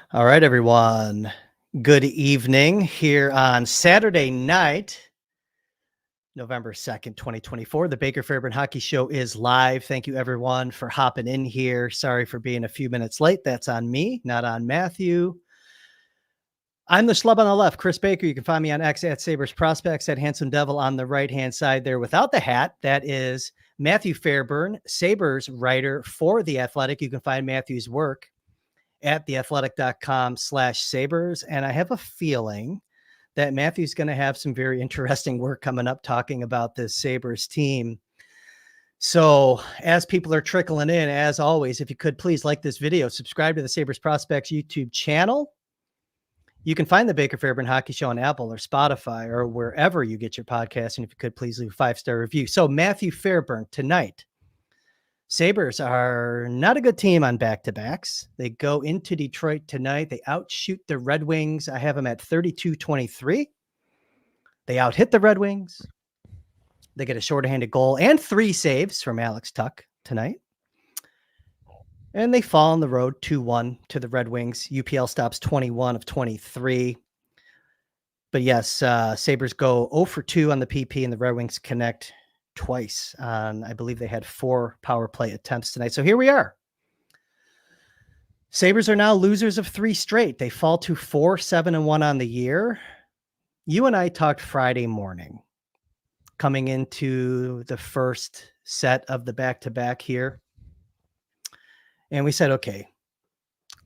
All right, everyone. Good evening here on Saturday night, November 2nd, 2024. The Baker Fairburn Hockey Show is live. Thank you, everyone, for hopping in here. Sorry for being a few minutes late. That's on me, not on Matthew. I'm the schlub on the left, Kris Baker. You can find me on X at Sabres Prospects, at Handsome Devil on the right-hand side there without the hat. That is Matthew Fairburn, Sabres writer for The Athletic. You can find Matthew's work at theathletic.com/Sabres. And I have a feeling that Matthew's going to have some very interesting work coming up talking about this Sabres team. So as people are trickling in, as always, if you could please like this video, subscribe to the Sabres Prospects YouTube channel. You can find the Baker Fairburn Hockey Show on Apple or Spotify or wherever you get your podcast. And if you could please leave a 5-star review. So Matthew Fairburn tonight. Sabres are not a good team on back-to-backs. They go into Detroit tonight. They outshoot the Red Wings. I have them at 32-23. They outhit the Red Wings. They get a shorthanded goal and 3 saves from Alex Tuch tonight. And they fall on the road 2-1 to the Red Wings. UPL stops 21 of 23. But yes, Sabres go 0 for 2 on the PP, and the Red Wings connect twice on, I believe they had 4 power play attempts tonight. So here we are. Sabres are now losers of 3 straight. They fall to 4-7-1 on the year. You and I talked Friday morning coming into the first set of the back-to-back here. And we said, okay,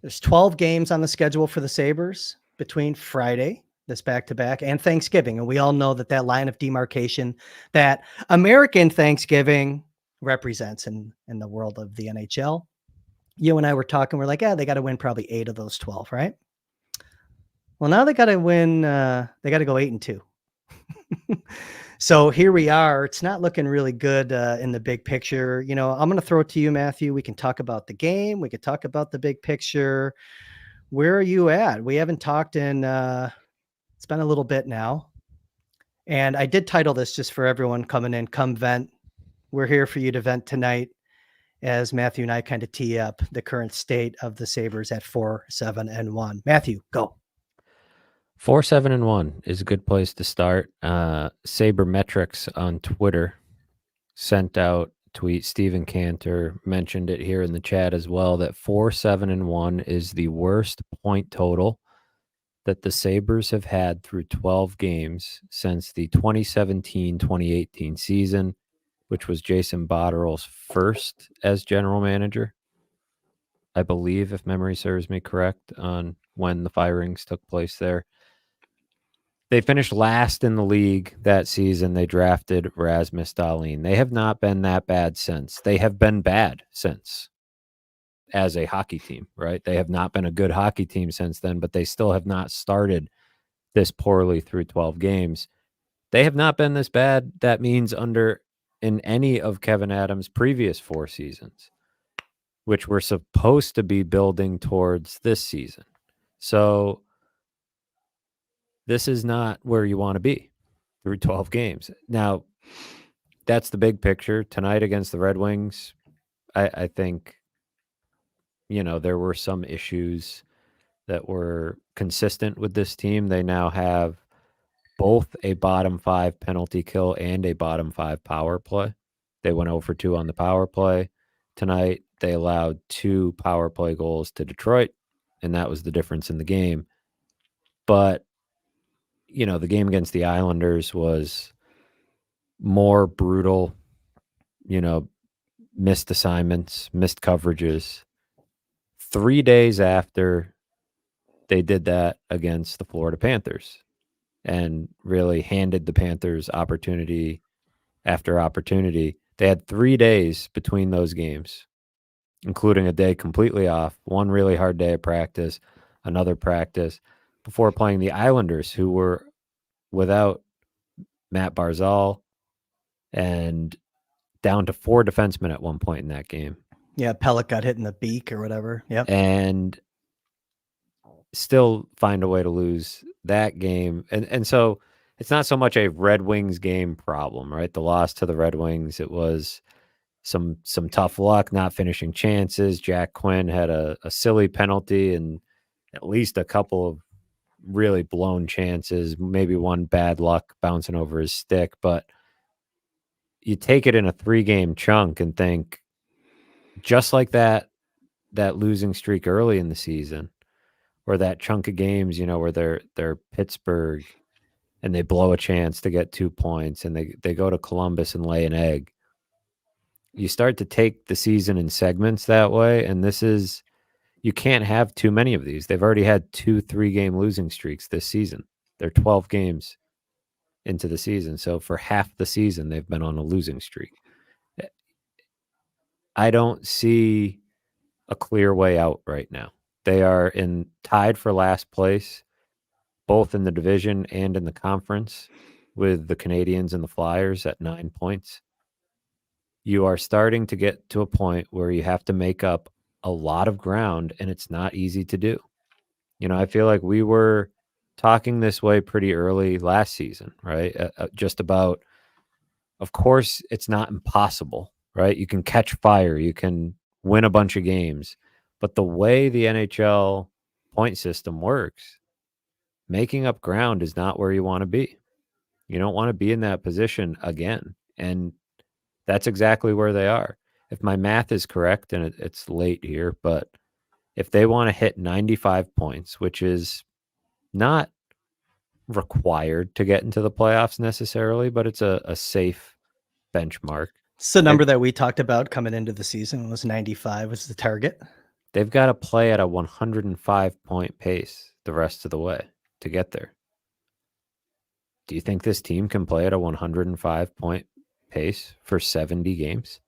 there's 12 games on the schedule for the Sabres between Friday, this back-to-back, and Thanksgiving. And we all know that that line of demarcation that American Thanksgiving represents in the world of the NHL. You and I were talking, we're like, they got to win probably 8 of those 12, right? Well, now they got to win, they got to go 8-2. So here we are. It's not looking really good in the big picture. You know, I'm going to throw it to you, Matthew. We can talk about the game. We could talk about the big picture. Where are you at? We haven't talked in, it's been a little bit now. And I did title this just for everyone coming in, come vent. We're here for you to vent tonight as Matthew and I kind of tee up the current state of the Sabres at 4-7-1. Matthew, go. 4-7-1 is a good place to start. Saber Metrics on Twitter sent out a tweet. Steven Cantor mentioned it here in the chat as well, that 4-7-1 is the worst point total that the Sabres have had through 12 games since the 2017-2018 season, which was Jason Botterill's first as general manager, I believe, if memory serves me correct, on when the firings took place there. They finished last in the league that season. They drafted Rasmus Dahlin. They have not been that bad since. They have been bad since as a hockey team, right? They have not been a good hockey team since then, but they still have not started this poorly through 12 games. They have not been this bad. That means in any of Kevin Adams' previous 4 seasons, which we're supposed to be building towards this season. So this is not where you want to be through 12 games. Now, that's the big picture. Tonight against the Red Wings, I think, you know, there were some issues that were consistent with this team. They now have both a bottom 5 penalty kill and a bottom 5 power play. They went 0 for 2 on the power play. Tonight, they allowed 2 power play goals to Detroit, and that was the difference in the game. But you know, the game against the Islanders was more brutal, you know, missed assignments, missed coverages. 3 days after they did that against the Florida Panthers and really handed the Panthers opportunity after opportunity. They had 3 days between those games, including a day completely off, one really hard day of practice, another practice, before playing the Islanders, who were without Matt Barzal and down to 4 defensemen at one point in that game. Yeah, Pellet got hit in the beak or whatever. Yep. And still find a way to lose that game. And so it's not so much a Red Wings game problem, right? The loss to the Red Wings, it was some tough luck, not finishing chances. Jack Quinn had a silly penalty, and at least a couple of really blown chances, maybe one bad luck bouncing over his stick, but you take it in a 3-game chunk and think, just like that losing streak early in the season, or that chunk of games, where they're Pittsburgh and they blow a chance to get 2 points and they go to Columbus and lay an egg. You start to take the season in segments that way, and you can't have too many of these. They've already had 2 3-game losing streaks this season. They're 12 games into the season. So for half the season, they've been on a losing streak. I don't see a clear way out right now. They are tied for last place, both in the division and in the conference, with the Canadiens and the Flyers at 9 points. You are starting to get to a point where you have to make up a lot of ground, and it's not easy to do. I feel like we were talking this way pretty early last season, right? Just about, of course, it's not impossible, right? You can catch fire, you can win a bunch of games, but the way the NHL point system works, making up ground is not where you want to be. You don't want to be in that position again. And that's exactly where they are. If my math is correct, and it's late here, but if they want to hit 95 points, which is not required to get into the playoffs necessarily, but it's a safe benchmark. It's the number that we talked about coming into the season was 95 was the target. They've got to play at a 105-point pace the rest of the way to get there. Do you think this team can play at a 105-point pace for 70 games?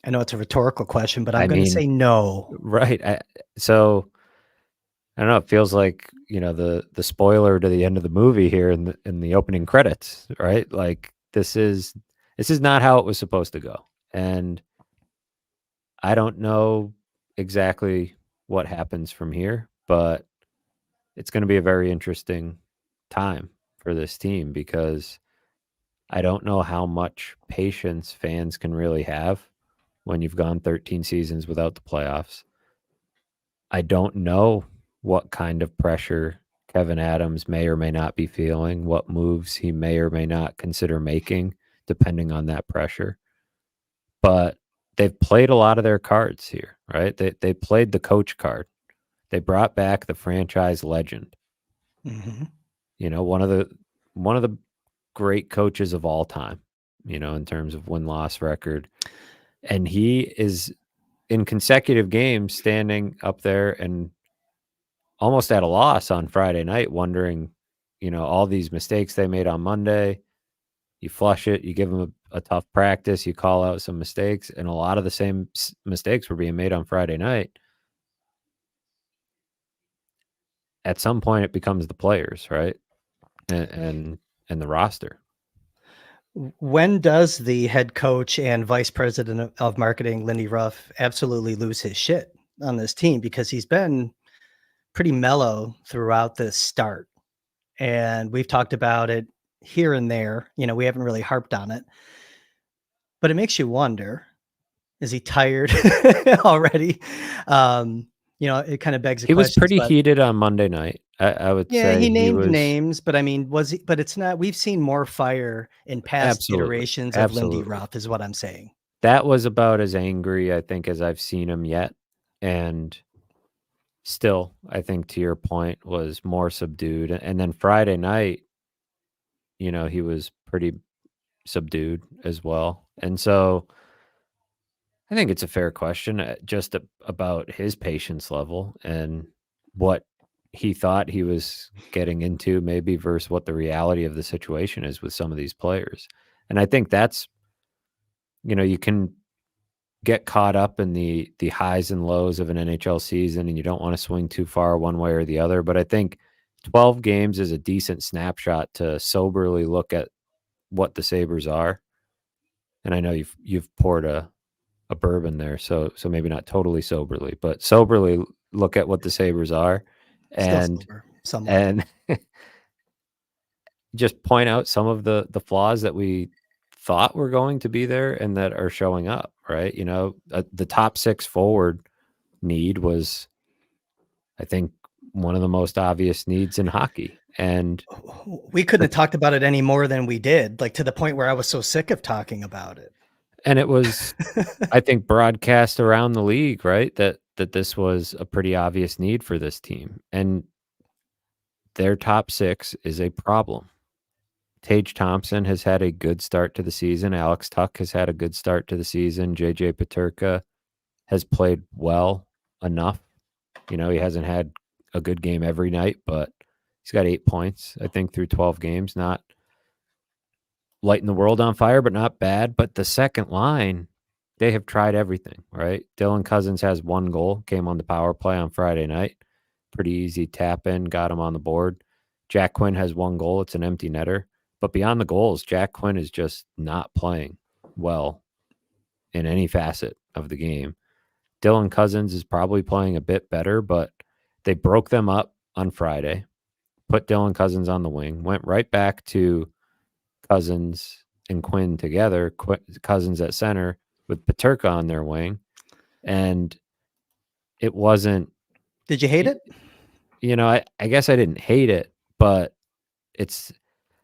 I know it's a rhetorical question, but I'm going to say no. Right. So I don't know. It feels like, the spoiler to the end of the movie here in the opening credits, right? Like this is not how it was supposed to go. And I don't know exactly what happens from here, but it's going to be a very interesting time for this team because I don't know how much patience fans can really have when you've gone 13 seasons without the playoffs. I don't know what kind of pressure Kevin Adams may or may not be feeling, what moves he may or may not consider making, depending on that pressure. But they've played a lot of their cards here, right? They played the coach card. They brought back the franchise legend. Mm-hmm. One of the great coaches of all time, in terms of win-loss record. And he is in consecutive games standing up there and almost at a loss on Friday night, wondering, all these mistakes they made on Monday. You flush it, you give them a tough practice, you call out some mistakes, and a lot of the same mistakes were being made on Friday night. At some point, it becomes the players, right? And the roster. When does the head coach and vice president of marketing, Lindy Ruff, absolutely lose his shit on this team? Because he's been pretty mellow throughout this start. And we've talked about it here and there. We haven't really harped on it. But it makes you wonder, is he tired already? It kind of begs a question. He was pretty heated on Monday night. I would say. Yeah, he named names, but I mean, but it's not, we've seen more fire in past iterations of Lindy Ruff is what I'm saying. That was about as angry, I think, as I've seen him yet. And still, I think to your point, was more subdued. And then Friday night, he was pretty subdued as well. And so I think it's a fair question just about his patience level and what he thought he was getting into maybe versus what the reality of the situation is with some of these players. And I think that's, you can get caught up in the highs and lows of an NHL season and you don't want to swing too far one way or the other. But I think 12 games is a decent snapshot to soberly look at what the Sabres are. And I know you've poured a bourbon there, so maybe not totally soberly, but soberly look at what the Sabres are and just point out some of the flaws that we thought were going to be there and that are showing up, right? The top 6 forward need was I think one of the most obvious needs in hockey. And we couldn't have talked about it any more than we did, like to the point where I was so sick of talking about it. And it was, I think, broadcast around the league, right? That this was a pretty obvious need for this team. And their top six is a problem. Tage Thompson has had a good start to the season. Alex Tuck has had a good start to the season. JJ Peterka has played well enough. You know, he hasn't had a good game every night, but he's got 8 points, I think, through 12 games. Not lighting the world on fire, but not bad. But the second line, they have tried everything, right? Dylan Cousins has 1 goal, came on the power play on Friday night. Pretty easy tap in, got him on the board. Jack Quinn has 1 goal. It's an empty netter. But beyond the goals, Jack Quinn is just not playing well in any facet of the game. Dylan Cousins is probably playing a bit better, but they broke them up on Friday, put Dylan Cousins on the wing, went right back to Cousins and Quinn together, Cousins at center with Peterka on their wing. And it wasn't. Did you hate it? You know, I guess I didn't hate it, but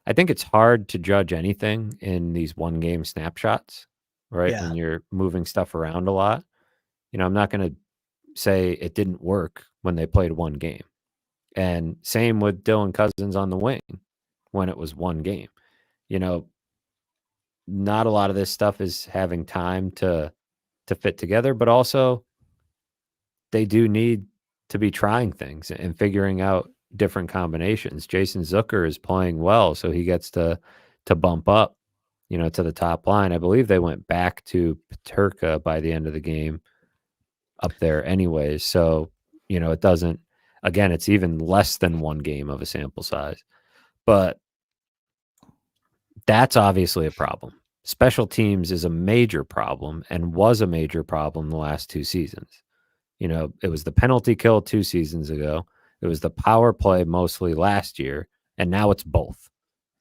I think it's hard to judge anything in these 1-game snapshots, right? Yeah. When you're moving stuff around a lot. You know, I'm not going to say it didn't work when they played 1 game. And same with Dylan Cousins on the wing when it was 1 game. You know, not a lot of this stuff is having time to fit together, but also they do need to be trying things and figuring out different combinations. Jason Zucker is playing well, so he gets to bump up, you know, to the top line. I believe they went back to Peterka by the end of the game up there anyways. So, you know, it doesn't, again, it's even less than 1 game of a sample size. But that's obviously a problem. Special teams is a major problem and was a major problem the last 2 seasons. You know, it was the penalty kill 2 seasons ago. It was the power play mostly last year, and now it's both.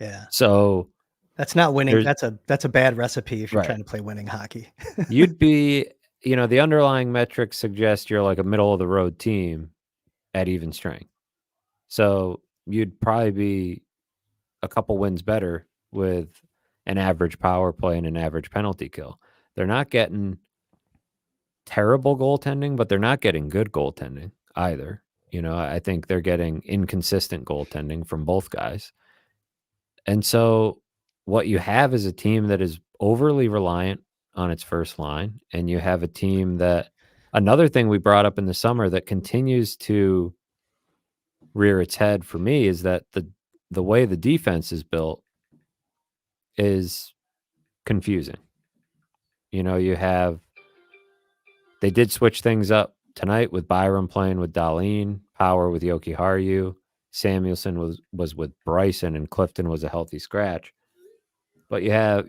Yeah. So that's not winning. That's a bad recipe if you're trying to play winning hockey. You'd be, you know, the underlying metrics suggest you're like a middle of the road team at even strength. So you'd probably be a couple wins better with an average power play and an average penalty kill. They're not getting terrible goaltending, but they're not getting good goaltending either. You know, I think they're getting inconsistent goaltending from both guys. And so what you have is a team that is overly reliant on its first line, and you have a team that, another thing we brought up in the summer that continues to rear its head for me is that the way the defense is built is confusing. You know, they did switch things up tonight with Byram playing with Dahlin, Power with Yoki Haru, Samuelson was with Bryson, and Clifton was a healthy scratch. But you have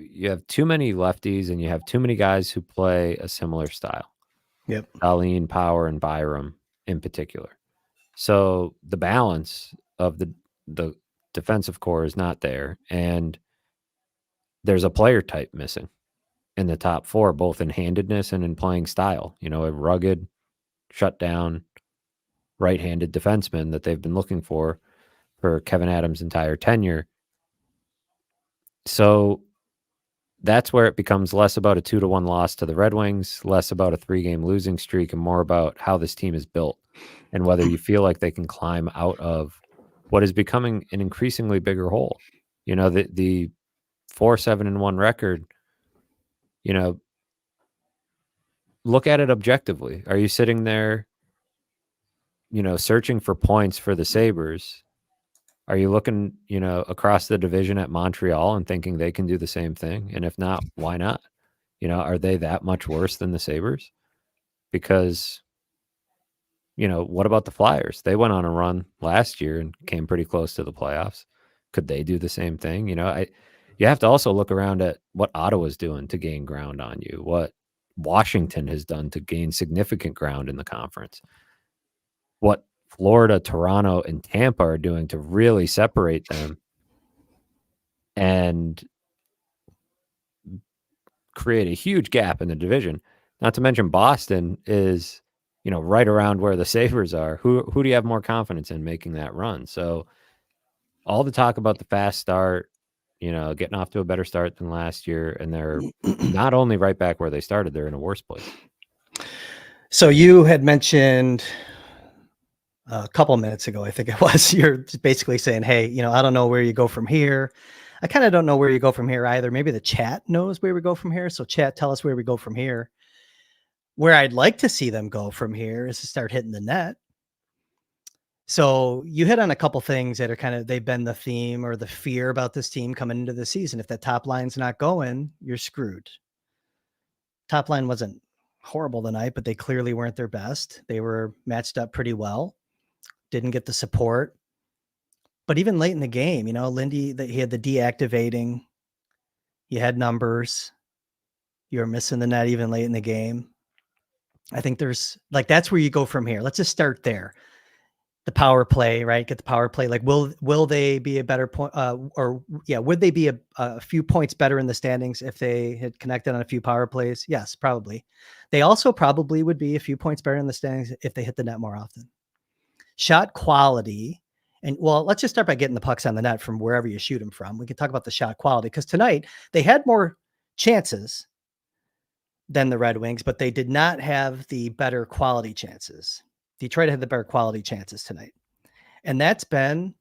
too many lefties, and you have too many guys who play a similar style. Yep. Dahlin, Power, and Byram in particular. So the balance of the defensive core is not there, and there's a player type missing in the top 4, both in handedness and in playing style. You know, a rugged, shut down, right-handed defenseman that they've been looking for Kevin Adams' entire tenure. So that's where it becomes less about a 2-1 loss to the Red Wings, less about a 3-game losing streak, and more about how this team is built and whether you feel like they can climb out of what is becoming an increasingly bigger hole. You know, the 4-7-1 record, you know, look at it objectively. Are you sitting there, you know, searching for points for the Sabres? Are you looking, you know, across the division at Montreal and thinking they can do the same thing? And if not, why not? You know, are they that much worse than the Sabres? Because, you know, what about the Flyers? They went on a run last year and came pretty close to the playoffs. Could they do the same thing? You know, you have to also look around at what Ottawa's doing to gain ground on you, what Washington has done to gain significant ground in the conference, what Florida, Toronto, and Tampa are doing to really separate them and create a huge gap in the division. Not to mention Boston is right around where the Sabres are. Who do you have more confidence in making that run? So all the talk about the fast start, getting off to a better start than last year, and they're not only right back where they started, they're in a worse place. So you had mentioned a couple minutes ago, I think it was, you're basically saying, hey, I don't know where you go from here. I kind of don't know where you go from here either. Maybe the chat knows where we go from here. So chat, tell us where we go from here. Where I'd like to see them go from here is to start hitting the net. So you hit on a couple things that are they've been the theme or the fear about this team coming into the season. If that top line's not going, you're screwed. Top line wasn't horrible tonight, but they clearly weren't their best. They were matched up pretty well. Didn't get the support. But even late in the game, Lindy, he had the deactivating. He had numbers. You were missing the net even late in the game. I think that's where you go from here. Let's just start there. The power play, right? Get the power play. Like, will they be a better point? Would they be a few points better in the standings if they had connected on a few power plays? Yes, probably. They also probably would be a few points better in the standings if they hit the net more often. Shot quality. And let's just start by getting the pucks on the net from wherever you shoot them from. We can talk about the shot quality because tonight they had more chances than the Red Wings, but they did not have the better quality chances. Detroit had the better quality chances tonight. And that's been,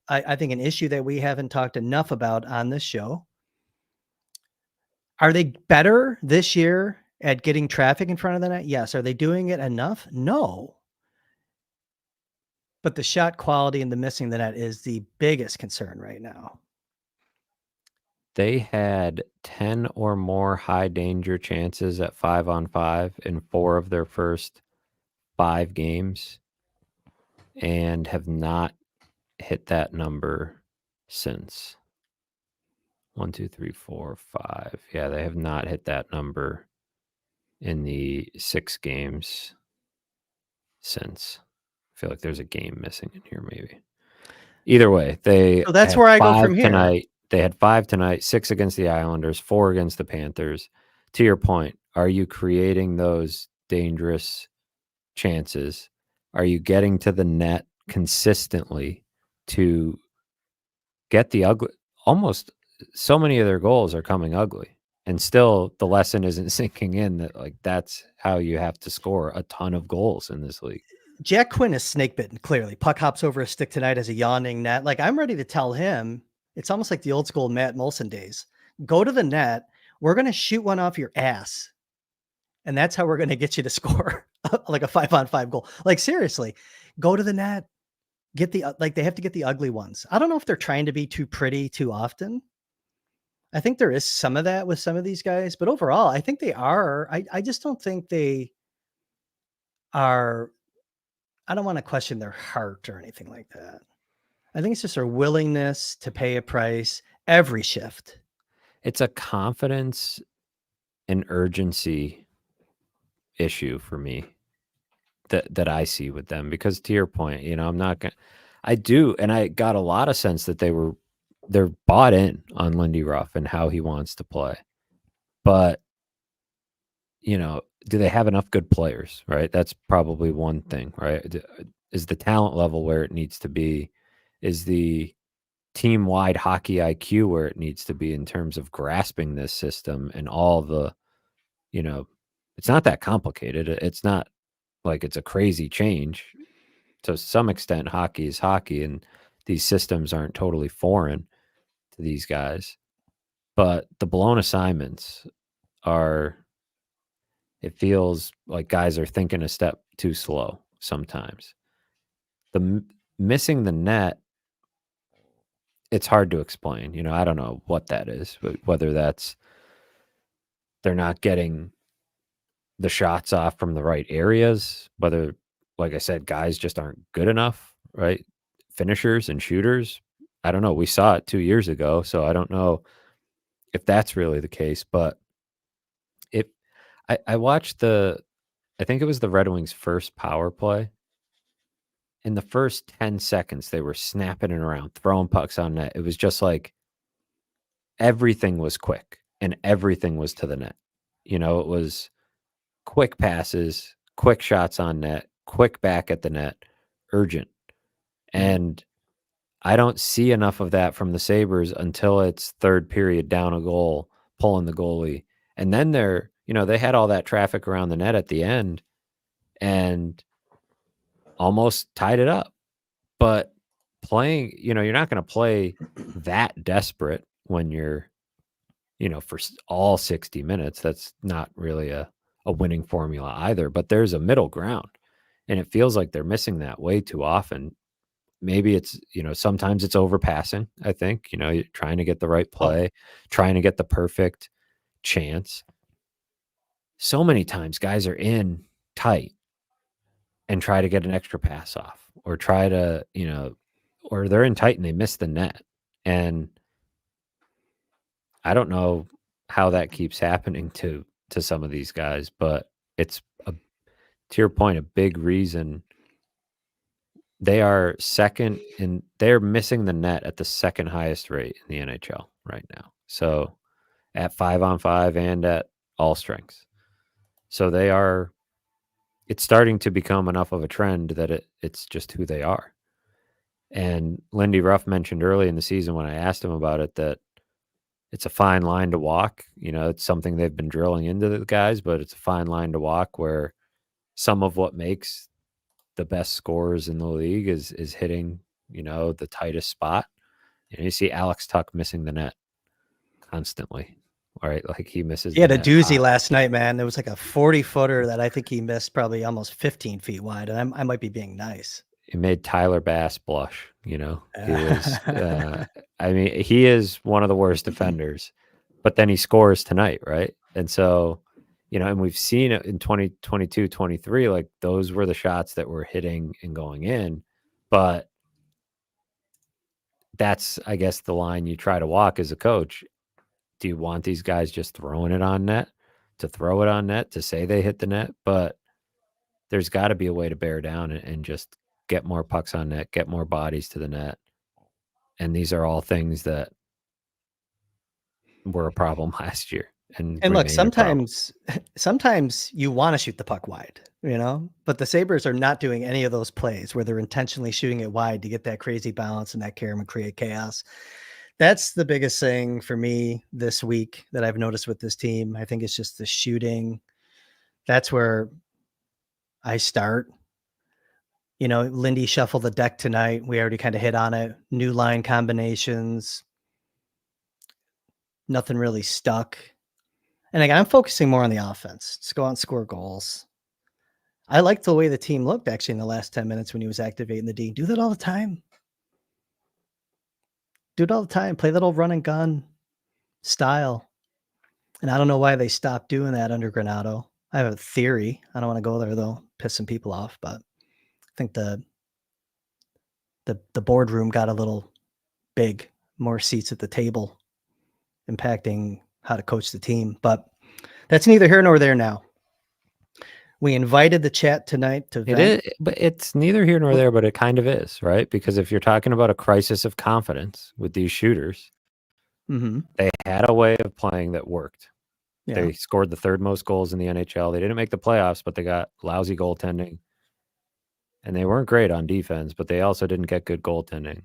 I think, an issue that we haven't talked enough about on this show. Are they better this year at getting traffic in front of the net? Yes. Are they doing it enough? No. But the shot quality and the missing the net is the biggest concern right now. They had 10 or more high danger chances at 5-on-5 in 4 of their first 5 games and have not hit that number since. 1, 2, 3, 4, 5. Yeah, they have not hit that number in the 6 games since. I feel like there's a game missing in here, maybe. Either way, so that's where I go from here. Tonight. They had 5 tonight, 6 against the Islanders, 4 against the Panthers. To your point, are you creating those dangerous chances? Are you getting to the net consistently to get the ugly? Almost so many of their goals are coming ugly. And still the lesson isn't sinking in that that's how you have to score a ton of goals in this league. Jack Quinn is snake bitten, clearly. Puck hops over a stick tonight as a yawning net. Like, I'm ready to tell him, it's almost like the old school Matt Molson days. Go to the net. We're going to shoot one off your ass. And that's how we're going to get you to score like a 5-on-5 goal. Like, seriously, go to the net. They have to get the ugly ones. I don't know if they're trying to be too pretty too often. I think there is some of that with some of these guys, but overall, I think they are. I just don't think they are. I don't want to question their heart or anything like that. I think it's just their willingness to pay a price every shift. It's a confidence and urgency issue for me that I see with them, because to your point, I'm not going to, I do. And I got a lot of sense that they're bought in on Lindy Ruff and how he wants to play, but do they have enough good players, right? That's probably one thing, right? Is the talent level where it needs to be? Is the team-wide hockey IQ where it needs to be in terms of grasping this system and all the, it's not that complicated. It's not like it's a crazy change. To some extent, hockey is hockey, and these systems aren't totally foreign to these guys. But the blown assignments are, it feels like guys are thinking a step too slow sometimes. The missing the net, it's hard to explain. I don't know what that is, but whether that's they're not getting the shots off from the right areas, whether, like I said, guys just aren't good enough, right? Finishers and shooters. I don't know. We saw it 2 years ago, so I don't know if that's really the case. But I watched I think it was the Red Wings' first power play. In the first 10 seconds, they were snapping it around, throwing pucks on net. It was just like everything was quick and everything was to the net. It was quick passes, quick shots on net, quick back at the net, urgent. And I don't see enough of that from the Sabres until it's third period down a goal, pulling the goalie. And then they had all that traffic around the net at the end and almost tied it up. But playing, you're not going to play that desperate when you're, for all 60 minutes. That's not really a winning formula either. But there's a middle ground. And it feels like they're missing that way too often. Maybe it's, sometimes it's overpassing, I think, you're trying to get the right play, trying to get the perfect chance. So many times guys are in tight and try to get an extra pass off or try to, or they're in tight and they miss the net. And I don't know how that keeps happening to some of these guys, but it's, to your point, a big reason. They are second and they're missing the net at the second highest rate in the NHL right now. So at 5-on-5 and at all strengths. So it's starting to become enough of a trend that it's just who they are. And Lindy Ruff mentioned early in the season when I asked him about it that it's a fine line to walk. It's something they've been drilling into the guys, but it's a fine line to walk where some of what makes the best scorers in the league is hitting, the tightest spot. You see Alex Tuck missing the net constantly, right? Like he misses. He had a doozy last night, man. There was like a 40-footer that I think he missed probably almost 15 feet wide. And I might be being nice. It made Tyler Bass blush, He was, he is one of the worst defenders, but then he scores tonight, right? And so, and we've seen it in 2022, 23, like those were the shots that were hitting and going in. But that's, I guess, the line you try to walk as a coach. Do you want these guys just throwing it on net, to throw it on net, to say they hit the net? But there's got to be a way to bear down and just get more pucks on net, get more bodies to the net. And these are all things that were a problem last year. And look, sometimes you want to shoot the puck wide, but the Sabres are not doing any of those plays where they're intentionally shooting it wide to get that crazy balance and that carom and create chaos. That's the biggest thing for me this week that I've noticed with this team. I think it's just the shooting. That's where I start. Lindy shuffled the deck tonight. We already kind of hit on it. New line combinations. Nothing really stuck. And again, I'm focusing more on the offense. Just go out and score goals. I liked the way the team looked actually in the last 10 minutes when he was activating the D. Do that all the time. Do it all the time. Play that old run and gun style. And I don't know why they stopped doing that under Granato. I have a theory. I don't want to go there though, piss some people off, but I think the boardroom got a little big, more seats at the table, impacting how to coach the team. But that's neither here nor there now. We invited the chat tonight to vent. It is, but it's neither here nor there, but it kind of is, right? Because if you're talking about a crisis of confidence with these shooters, they had a way of playing that worked. Yeah. They scored the third most goals in the NHL. They didn't make the playoffs, but they got lousy goaltending. And they weren't great on defense, but they also didn't get good goaltending.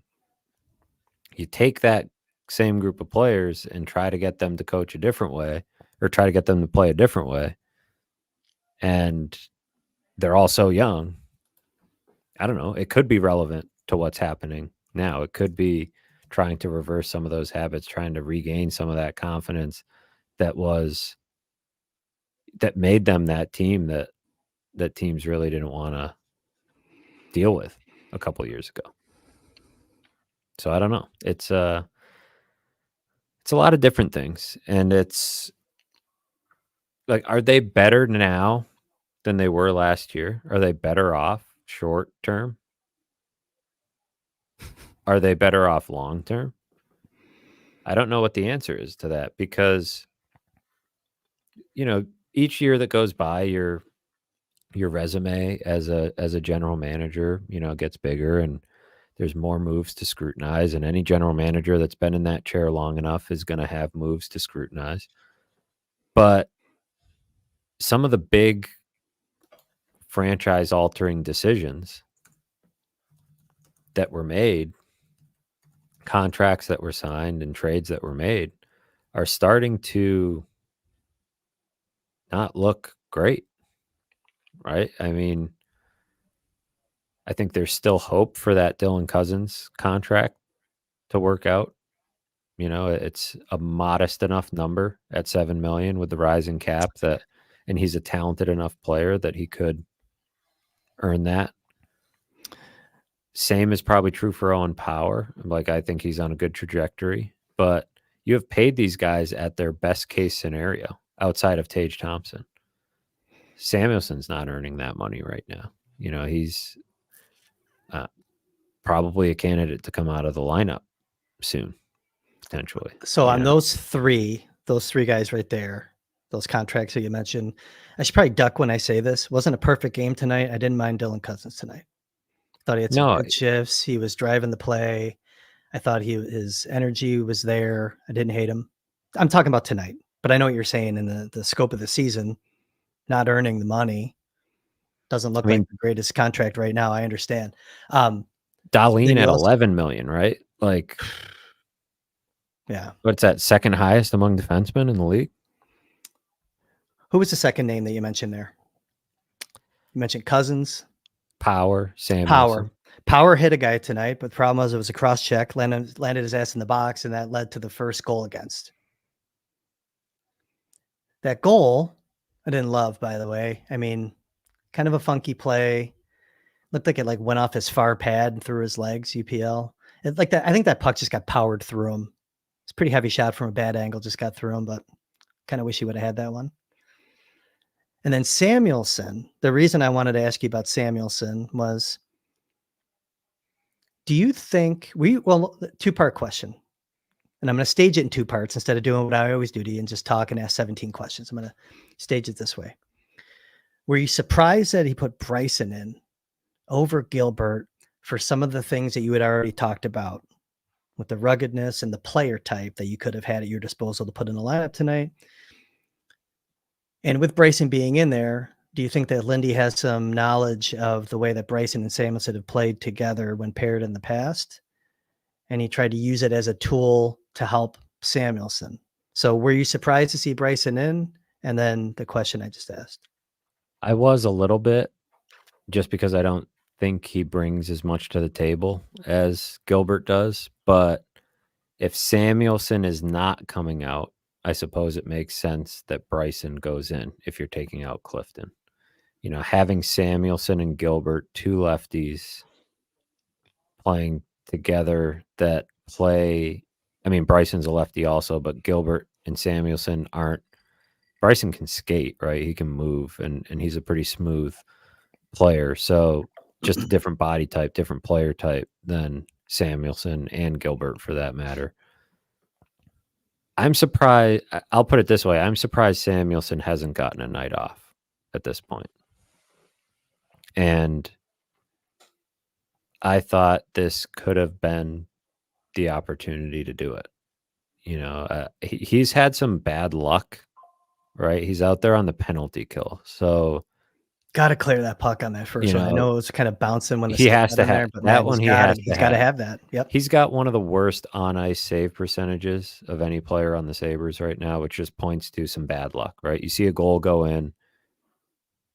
You take that same group of players and try to get them to coach a different way or try to get them to play a different way. And they're all so young. I don't know. It could be relevant to what's happening now. It could be trying to reverse some of those habits, trying to regain some of that confidence that made them that team that teams really didn't want to deal with a couple of years ago. So I don't know. It's a lot of different things. And it's like, are they better now than they were last year? Are they better off short term? Are they better off long term? I don't know what the answer is to that because, each year that goes by, your resume as a general manager, gets bigger and there's more moves to scrutinize. And any general manager that's been in that chair long enough is going to have moves to scrutinize. But some of the big franchise-altering decisions that were made, contracts that were signed and trades that were made are starting to not look great, right? I mean, I think there's still hope for that Dylan Cousins contract to work out. You know, it's a modest enough number at $7 million with the rising cap and he's a talented enough player that he could earn that. Same is probably true for Owen Power. Like, I think he's on a good trajectory, but you have paid these guys at their best case scenario outside of Tage Thompson. Samuelson's not earning that money right now. You know, he's probably a candidate to come out of the lineup soon, potentially. So on those three guys right there, those contracts that you mentioned, I should probably duck when I say this. Wasn't a perfect game tonight. I didn't mind Dylan Cousins tonight. Thought he had some good shifts. He was driving the play. I thought his energy was there. I didn't hate him. I'm talking about tonight, but I know what you're saying in the scope of the season, not earning the money. Doesn't look like the greatest contract right now. I understand. Dahlin at $11 million, right? Like, yeah. What's that, second highest among defensemen in the league? Who was the second name that you mentioned there? You mentioned Cousins. Power, Samuelson. Power hit a guy tonight, but the problem was it was a cross check, landed his ass in the box, and that led to the first goal against. That goal, I didn't love, by the way. I mean, kind of a funky play. Looked like it went off his far pad and through his legs, UPL. Like that, I think that puck just got powered through him. It's a pretty heavy shot from a bad angle, just got through him, but kind of wish he would have had that one. And then Samuelson, the reason I wanted to ask you about Samuelson was, do you think two-part question, and I'm going to stage it in two parts instead of doing what I always do to you and just talk and ask 17 questions. I'm going to stage it this way. Were you surprised that he put Bryson in over Gilbert for some of the things that you had already talked about with the ruggedness and the player type that you could have had at your disposal to put in the lineup tonight? And with Bryson being in there, do you think that Lindy has some knowledge of the way that Bryson and Samuelson have played together when paired in the past? And he tried to use it as a tool to help Samuelson. So were you surprised to see Bryson in? And then the question I just asked. I was a little bit, just because I don't think he brings as much to the table as Gilbert does. But if Samuelson is not coming out, I suppose it makes sense that Bryson goes in if you're taking out Clifton. You know, having Samuelson and Gilbert, two lefties, playing together that play. I mean, Bryson's a lefty also, but Gilbert and Samuelson aren't. Bryson can skate, right? He can move, and he's a pretty smooth player. So just a different body type, different player type than Samuelson and Gilbert for that matter. I'm surprised. I'll put it this way. I'm surprised Samuelson hasn't gotten a night off at this point. And I thought this could have been the opportunity to do it. You know, he's had some bad luck, right? He's out there on the penalty kill. So got to clear that puck on that first one. I know it was kind of bouncing when he has to have that one. He's got to have that. Yep. He's got one of the worst on ice save percentages of any player on the Sabres right now, which just points to some bad luck, right? You see a goal go in,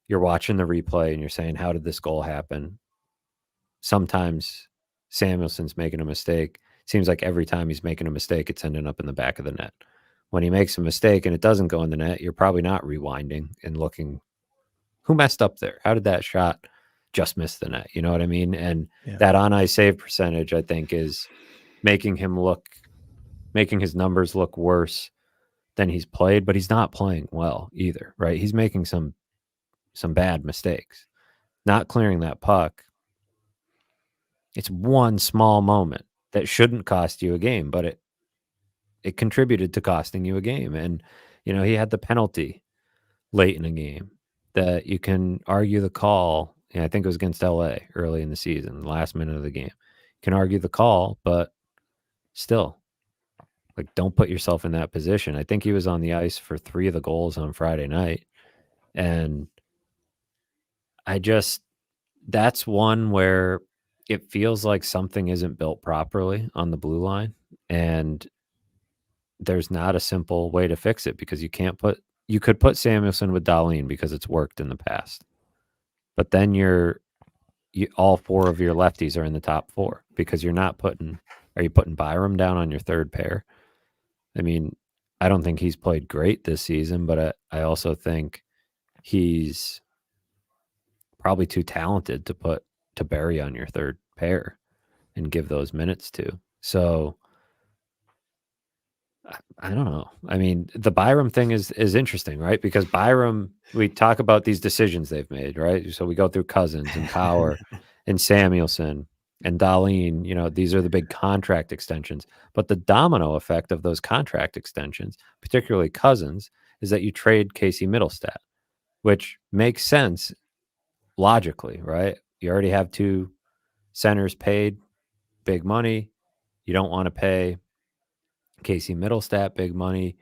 you're watching the replay and you're saying, how did this goal happen? Sometimes Samuelson's making a mistake. Seems like every time he's making a mistake, it's ending up in the back of the net. When he makes a mistake and it doesn't go in the net, you're probably not rewinding and looking, who messed up there? How did that shot just miss the net? You know what I mean? And that on-ice save percentage, I think, is making his numbers look worse than he's played, but he's not playing well either, right? He's making some bad mistakes. Not clearing that puck. It's one small moment that shouldn't cost you a game, but it contributed to costing you a game. And, you know, he had the penalty late in a game that you can argue the call. I think it was against LA early in the season, last minute of the game. You can argue the call, but still, like, don't put yourself in that position. I think he was on the ice for 3 of the goals on Friday night. And That's one where it feels like something isn't built properly on the blue line, and there's not a simple way to fix it because you could put Samuelson with Dahlin because it's worked in the past. But then all four of your lefties are in the top four because are you putting Byram down on your third pair? I mean, I don't think he's played great this season, but I also think he's probably too talented to bury on your third pair and give those minutes to. So I don't know. I mean, the Byram thing is interesting, right? Because Byram, we talk about these decisions they've made, right? So we go through Cousins and Power and Samuelson and Dahlin. These are the big contract extensions. But the domino effect of those contract extensions, particularly Cousins, is that you trade Casey Middlestat, which makes sense logically, right? You already have two centers paid big money. You don't want to pay Casey Middlestat big money,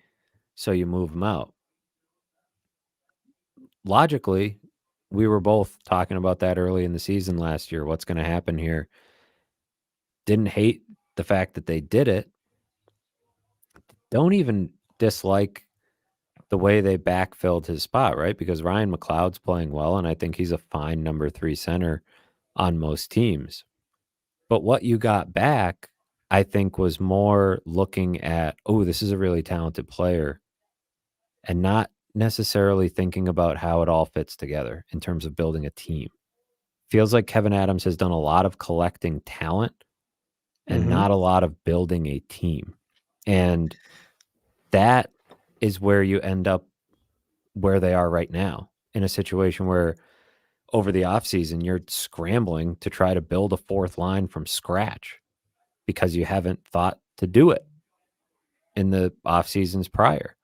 so you move him out. Logically, we were both talking about that early in the season last year. What's going to happen here? Didn't hate the fact that they did it. Don't even dislike the way they backfilled his spot, right? Because Ryan McLeod's playing well, and I think he's a fine number 3 center on most teams. But what you got back, I think, was more looking at, this is a really talented player, and not necessarily thinking about how it all fits together in terms of building a team. Feels like Kevin Adams has done a lot of collecting talent and not a lot of building a team. And that is where you end up where they are right now, in a situation where over the offseason, you're scrambling to try to build a fourth line from scratch because you haven't thought to do it in the off seasons prior,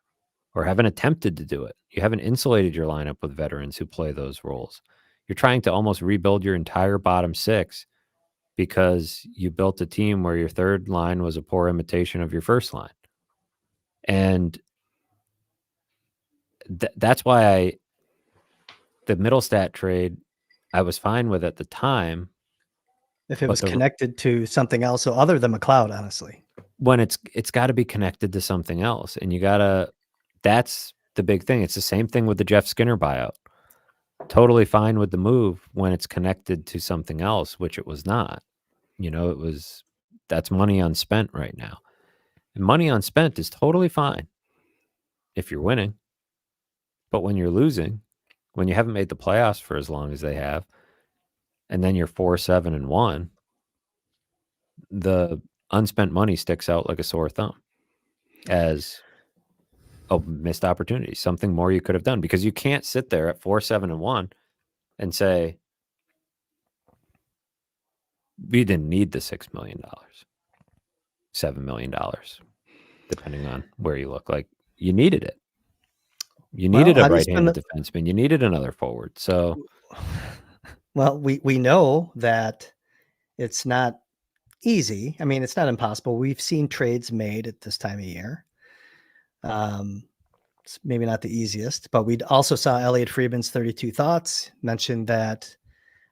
or haven't attempted to do it. You haven't insulated your lineup with veterans who play those roles. You're trying to almost rebuild your entire bottom six because you built a team where your third line was a poor imitation of your first line. And that's why the Middlestat trade, I was fine with at the time. If it was connected to something else, so other than McLeod, honestly. When it's got to be connected to something else. And that's the big thing. It's the same thing with the Jeff Skinner buyout. Totally fine with the move when it's connected to something else, which it was not. That's money unspent right now. And money unspent is totally fine if you're winning. But when you're losing, when you haven't made the playoffs for as long as they have, and then you're 4-7-1, the unspent money sticks out like a sore thumb as a missed opportunity, something more you could have done, because you can't sit there at 4-7-1 and say, we didn't need the $6 million, $7 million, depending on where you look. Like, you needed it. You needed a right-handed defenseman. You needed another forward. So, well, we know that it's not easy. I mean, it's not impossible. We've seen trades made at this time of year. It's maybe not the easiest, but we also saw Elliot Friedman's 32 Thoughts mentioned that,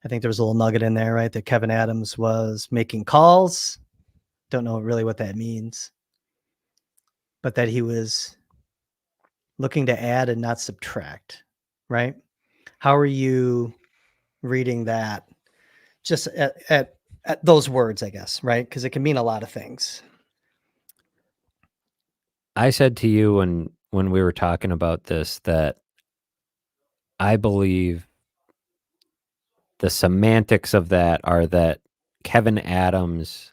I think there was a little nugget in there, right? That Kevin Adams was making calls. Don't know really what that means, but that he was looking to add and not subtract, right? How are you reading that? Just at those words, I guess, right? Because it can mean a lot of things. I said to you when we were talking about this that I believe the semantics of that are that Kevin Adams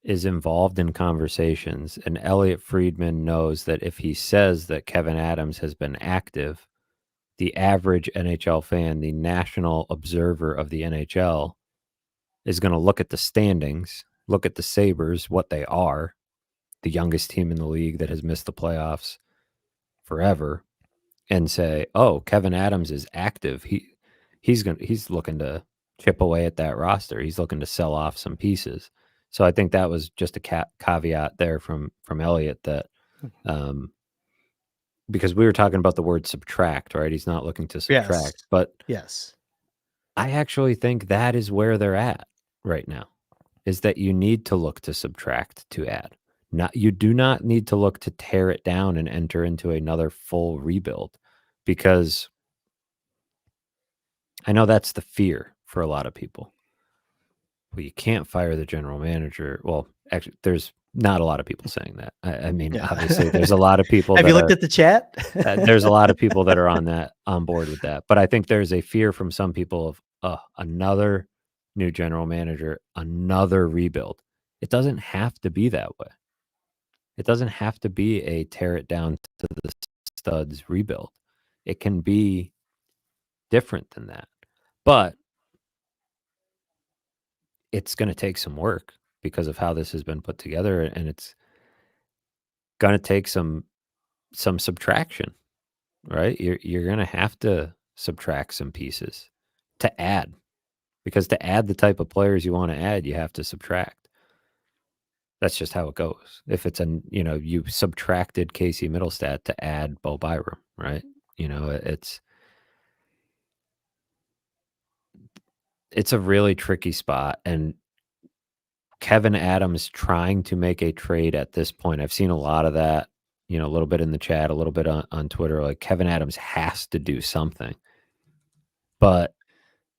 is involved in conversations, and Elliot Friedman knows that if he says that Kevin Adams has been active, the average NHL fan, the national observer of the NHL, is going to look at the standings, look at the Sabres, what they are, the youngest team in the league that has missed the playoffs forever, and say, "Oh, Kevin Adams is active. He's looking to chip away at that roster. He's looking to sell off some pieces." So I think that was just a caveat there from Elliot, that because we were talking about the word subtract, right? He's not looking to subtract, yes. but yes, I actually think that is where they're at right now, is that you need to look to subtract to add. You do not need to look to tear it down and enter into another full rebuild, because I know that's the fear for a lot of people. Well, you can't fire the general manager. Well, actually, there's not a lot of people saying that. I mean, Yeah. obviously, there's a lot of people Have that you looked are. at the chat? There's a lot of people that are on board with that, but I think there's a fear from some people of another new general manager, another rebuild. It doesn't have to be that way. It doesn't have to be a tear it down to the studs rebuild. It can be different than that, but it's going to take some work because of how this has been put together, and it's going to take some subtraction, right? You're going to have to subtract some pieces to add, because to add the type of players you want to add, you have to subtract. That's just how it goes. If it's you subtracted Casey Middlestat to add Bo Byram, right? It's a really tricky spot, and Kevin Adams trying to make a trade at this point. I've seen a lot of that, a little bit in the chat, a little bit on Twitter. Like, Kevin Adams has to do something, but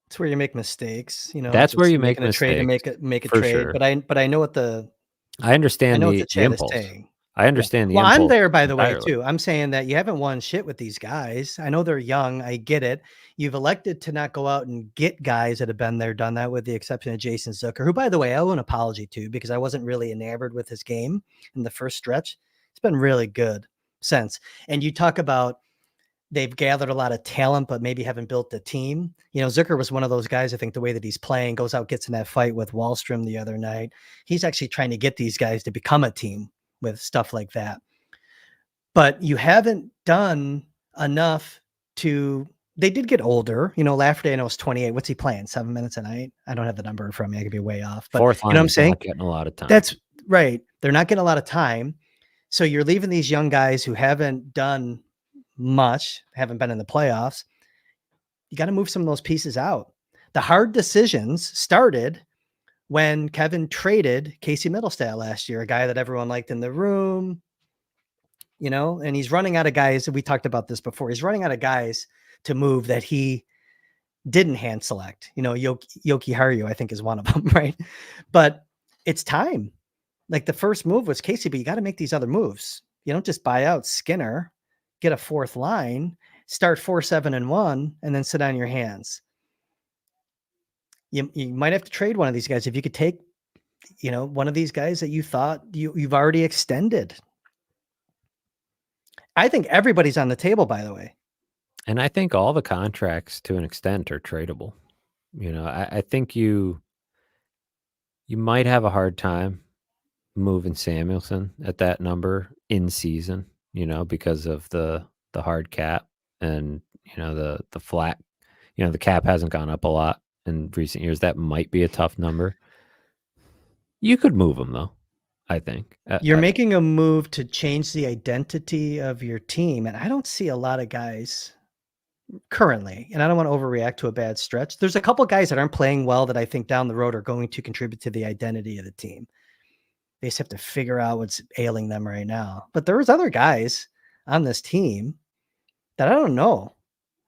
It's where you make mistakes. that's where just you make making a trade to mistakes, make a for trade. sure. But I know what I understand the the chat is impulse. saying. I understand the Well, I'm impulse there, by the way, entirely. too. I'm saying that you haven't won shit with these guys. I know they're young. I get it. You've elected to not go out and get guys that have been there, done that, with the exception of Jason Zucker, who, by the way, I owe an apology to because I wasn't really enamored with his game in the first stretch. It's been really good since. And you talk about they've gathered a lot of talent, but maybe haven't built the team. Zucker was one of those guys, I think, the way that he's playing, goes out, gets in that fight with Wallstrom the other night. He's actually trying to get these guys to become a team with stuff like that. But you haven't done enough they did get older. Lafferty, I know, is 28. What's he playing? 7 minutes a night? I don't have the number in front of me. I could be way off. But Fourth line you know what I'm is saying? not getting a lot of time. That's right. They're not getting a lot of time. So you're leaving these young guys who haven't done much, haven't been in the playoffs. You got to move some of those pieces out. The hard decisions started when Kevin traded Casey Middlestat last year, a guy that everyone liked in the room, and he's running out of guys. We talked about this before. He's running out of guys to move that he didn't hand select. Yoki Haru, I think, is one of them, right? But it's time. Like, the first move was Casey, but you got to make these other moves. You don't just buy out Skinner, get a fourth line, start 4-7-1, and then sit on your hands. You might have to trade one of these guys. If you could take, one of these guys that you thought you've already extended. I think everybody's on the table, by the way. And I think all the contracts, to an extent, are tradable. I think you might have a hard time moving Samuelson at that number in season, because of the hard cap and, the flat, the cap hasn't gone up a lot in recent years. That might be a tough number. You could move him, though, I think. You're making a move to change the identity of your team, and I don't see a lot of guys currently, and I don't want to overreact to a bad stretch. There's a couple guys that aren't playing well that I think down the road are going to contribute to the identity of the team. They just have to figure out what's ailing them right now. But there's other guys on this team that I don't know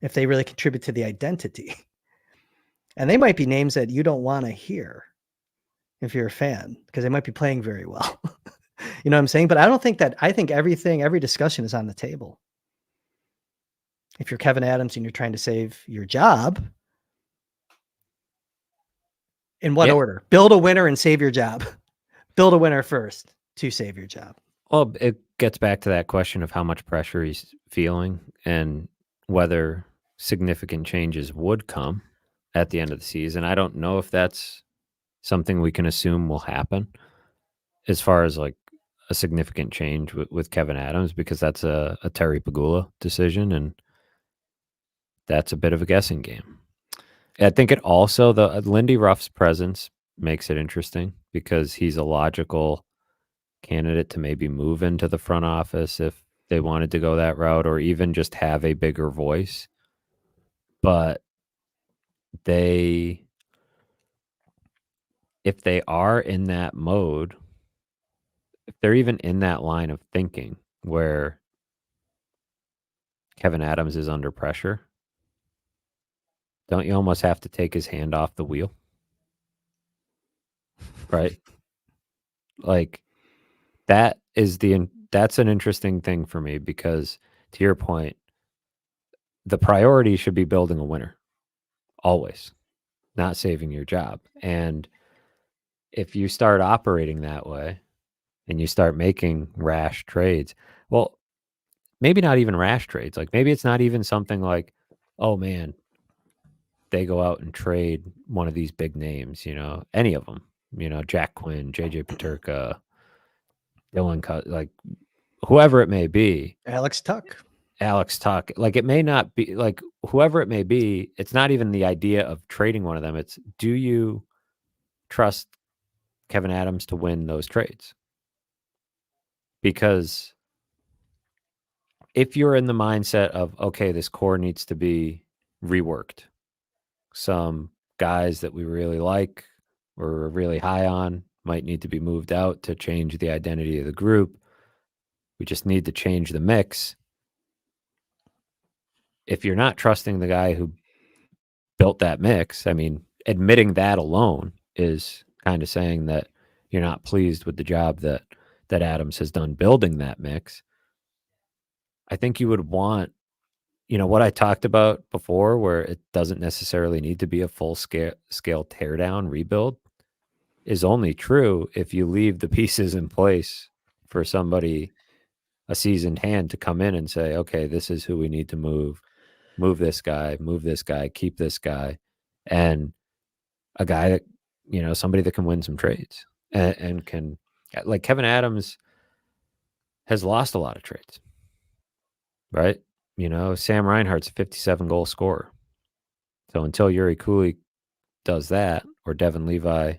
if they really contribute to the identity. And they might be names that you don't want to hear if you're a fan, because they might be playing very well. You know what I'm saying? But I think every discussion is on the table. If you're Kevin Adams and you're trying to save your job, in what order? Build a winner and save your job. Build a winner first to save your job. Well, it gets back to that question of how much pressure he's feeling and whether significant changes would come at the end of the season. I don't know if that's something we can assume will happen as far as like a significant change with Kevin Adams, because that's a Terry Pagula decision, and that's a bit of a guessing game. I think it also, the Lindy Ruff's presence makes it interesting because he's a logical candidate to maybe move into the front office if they wanted to go that route, or even just have a bigger voice. But if they are in that mode, if they're even in that line of thinking where Kevin Adams is under pressure, don't you almost have to take his hand off the wheel? Right? Like that's an interesting thing for me because to your point, the priority should be building a winner always, not saving your job. And if you start operating that way and you start making rash trades, well, maybe not even rash trades. Like maybe it's not even something like, oh man, they go out and trade one of these big names, any of them, Jack Quinn, JJ Paterka, Dylan Cut, like whoever it may be. Alex Tuck. Like it may not be like whoever it may be. It's not even the idea of trading one of them. It's do you trust Kevin Adams to win those trades? Because if you're in the mindset of, okay, this core needs to be reworked, some guys that we really like or are really high on might need to be moved out to change the identity of the group. We just need to change the mix. If you're not trusting the guy who built that mix, I mean, admitting that alone is kind of saying that you're not pleased with the job that Adams has done building that mix. I think you would want, what I talked about before, where it doesn't necessarily need to be a full scale teardown rebuild, is only true if you leave the pieces in place for somebody, a seasoned hand, to come in and say, okay, this is who we need to move this guy, keep this guy, and a guy that, somebody that can win some trades and can, like Kevin Adams has lost a lot of trades, right? Sam Reinhart's a 57 goal scorer. So until Yuri Cooley does that, or Devin Levi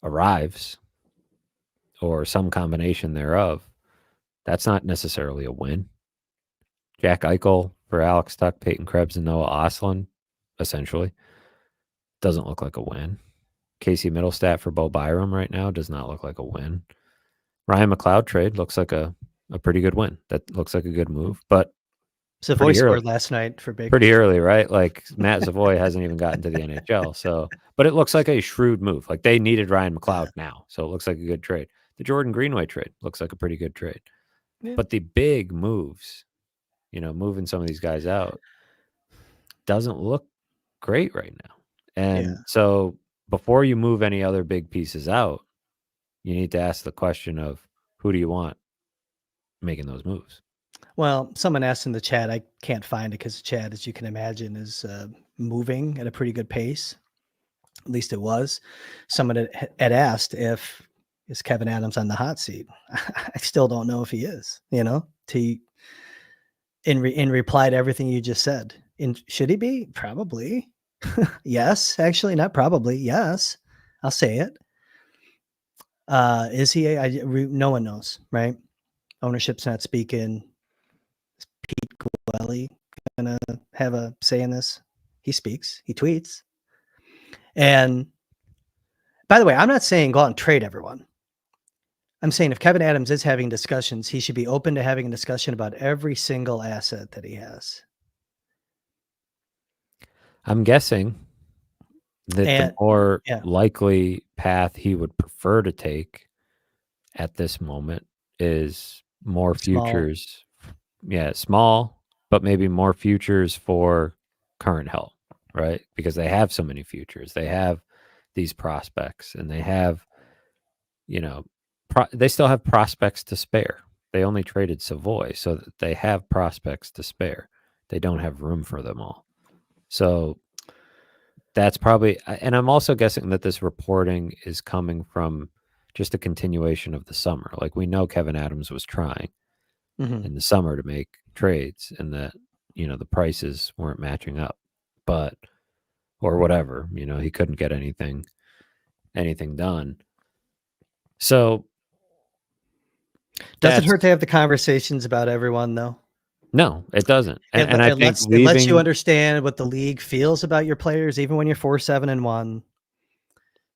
arrives, or some combination thereof, that's not necessarily a win. Jack Eichel for Alex Tuck, Peyton Krebs, and Noah Ostlund, essentially, doesn't look like a win. Casey Middlestat for Bo Byram right now does not look like a win. Ryan McLeod trade looks like a pretty good win. That looks like a good move, but Savoy scored last night for Baker. Pretty early, right? Like Matt Savoy hasn't even gotten to the NHL. So, but it looks like a shrewd move. Like they needed Ryan McLeod now. So it looks like a good trade. The Jordan Greenway trade looks like a pretty good trade. Yeah. But the big moves, moving some of these guys out, doesn't look great right now. And so before you move any other big pieces out, you need to ask the question of who do you want making those moves? Well, someone asked in the chat, I can't find it because the chat, as you can imagine, is moving at a pretty good pace. At least it was. Someone had asked is Kevin Adams on the hot seat? I still don't know if he is, in reply to everything you just said. Should he be? Probably. Yes, actually, not probably. Yes, I'll say it. Is he? No one knows, right? Ownership's not speaking. Is Pete Gwelly gonna have a say in this? He speaks. He tweets. And by the way, I'm not saying go out and trade everyone. I'm saying if Kevin Adams is having discussions, he should be open to having a discussion about every single asset that he has. I'm guessing that the more likely path he would prefer to take at this moment is more futures. Small, but maybe more futures for current help, right? Because they have so many futures. They have these prospects and they have, they still have prospects to spare. They only traded Savoy, so that they have prospects to spare. They don't have room for them all. So that's probably, and I'm also guessing that this reporting is coming from just a continuation of the summer. Like we know Kevin Adams was trying in the summer to make trades and that, the prices weren't matching up, or whatever, he couldn't get anything done. So does it hurt to have the conversations about everyone though? No, it doesn't. And I think It lets you leaving understand what the league feels about your players, even when you're 4-7-1.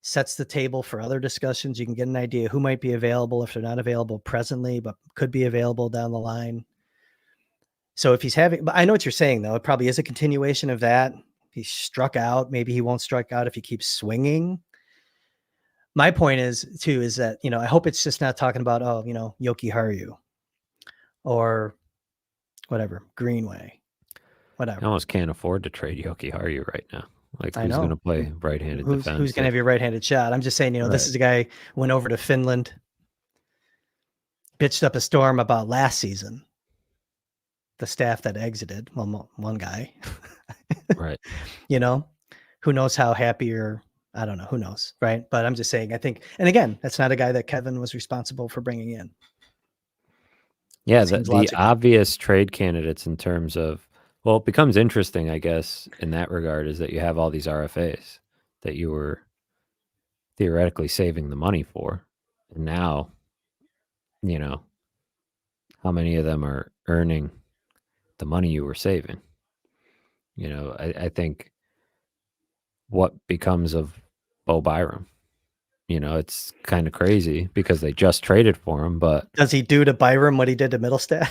Sets the table for other discussions. You can get an idea who might be available if they're not available presently, but could be available down the line. So if he's having, but I know what you're saying though. It probably is a continuation of that. He struck out. Maybe he won't strike out if he keeps swinging. My point is too, is that, I hope it's just not talking about, Yoki Haru or whatever, Greenway, I whatever. almost can't afford to trade Yoki Haru right now. Like, I who's going to know. play right-handed Who's defense? going to have your right-handed shot? I'm just saying, this Right. is a guy who went over to Finland, bitched up a storm about last season. The staff that exited, well, one guy, Right. Who knows how happy or I don't know, who knows, right? But I'm just saying, I think, and again, that's not a guy that Kevin was responsible for bringing in. Yeah, Seems the logical. obvious trade candidates in terms of, well, it becomes interesting, I guess, in that regard, is that you have all these RFAs that you were theoretically saving the money for. And now, how many of them are earning the money you were saving? I think what becomes of Bo Byram? It's kind of crazy because they just traded for him, but Does he do to Byram what he did to Middlestat?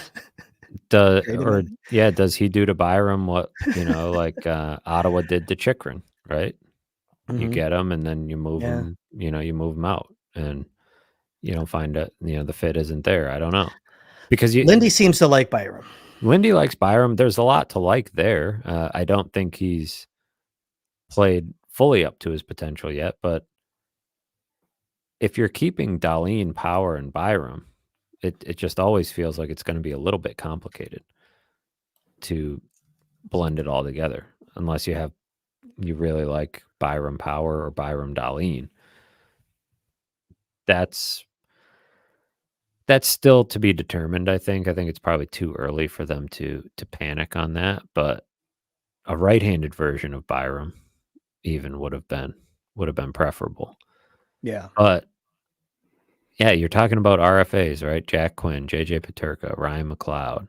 does he do to Byram what, like Ottawa did to Chikrin, right? You get him and then you move him, you move him out and you don't find it, the fit isn't there. I don't know. Because Lindy seems to like Byram. Lindy likes Byram. There's a lot to like there. I don't think he's played fully up to his potential yet, but if you're keeping Dahlin, Power, and Byram, it just always feels like it's going to be a little bit complicated to blend it all together, unless you really like Byram Power or Byram Dahlin. That's still to be determined, I think. I think it's probably too early for them to panic on that, but a right-handed version of Byram even would have been preferable. Yeah. But yeah, you're talking about RFAs, right? Jack Quinn, JJ Peterka, Ryan McLeod,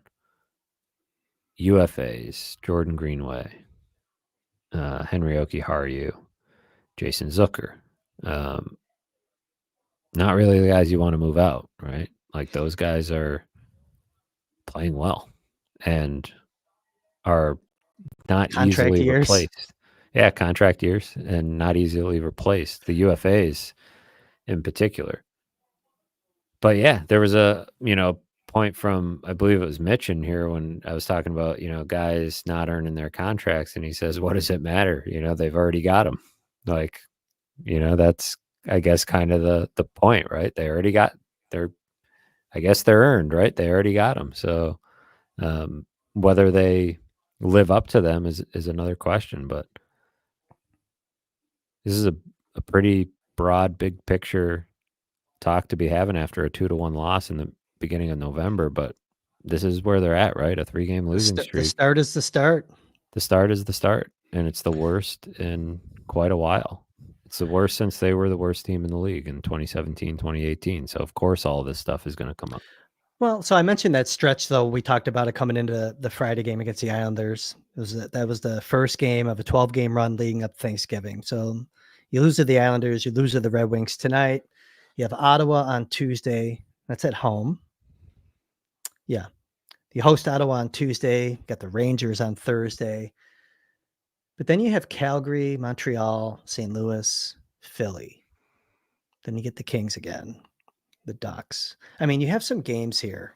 UFAs, Jordan Greenway, Henryoki Haru, Jason Zucker. Not really the guys you want to move out, right? Like those guys are playing well and are not Contract easily years. replaced. Yeah, contract years and not easily replaced. The UFAs in particular. But yeah, there was a, point from, I believe it was Mitch in here when I was talking about, guys not earning their contracts. And he says, what does it matter? They've already got them. Like, that's, I guess, kind of the point, right? They already got I guess they're earned, right? They already got them. So whether they live up to them is another question. But this is a pretty broad, big picture talk to be having after a 2-1 loss in the beginning of November. But this is where they're at, right? A 3-game losing streak. The start is the start. The start is the start, and it's the worst in quite a while. It's the worst since they were the worst team in the league in 2017, 2018. So, of course, all of this stuff is going to come up. Well, so I mentioned that stretch, though. We talked about it coming into the Friday game against the Islanders. That was the first game of a 12-game run leading up to Thanksgiving. So you lose to the Islanders, you lose to the Red Wings tonight. You have Ottawa on Tuesday. That's at home. Yeah. You host Ottawa on Tuesday, got the Rangers on Thursday. But then you have Calgary, Montreal, St. Louis, Philly. Then you get the Kings again, the Ducks. I mean, you have some games here.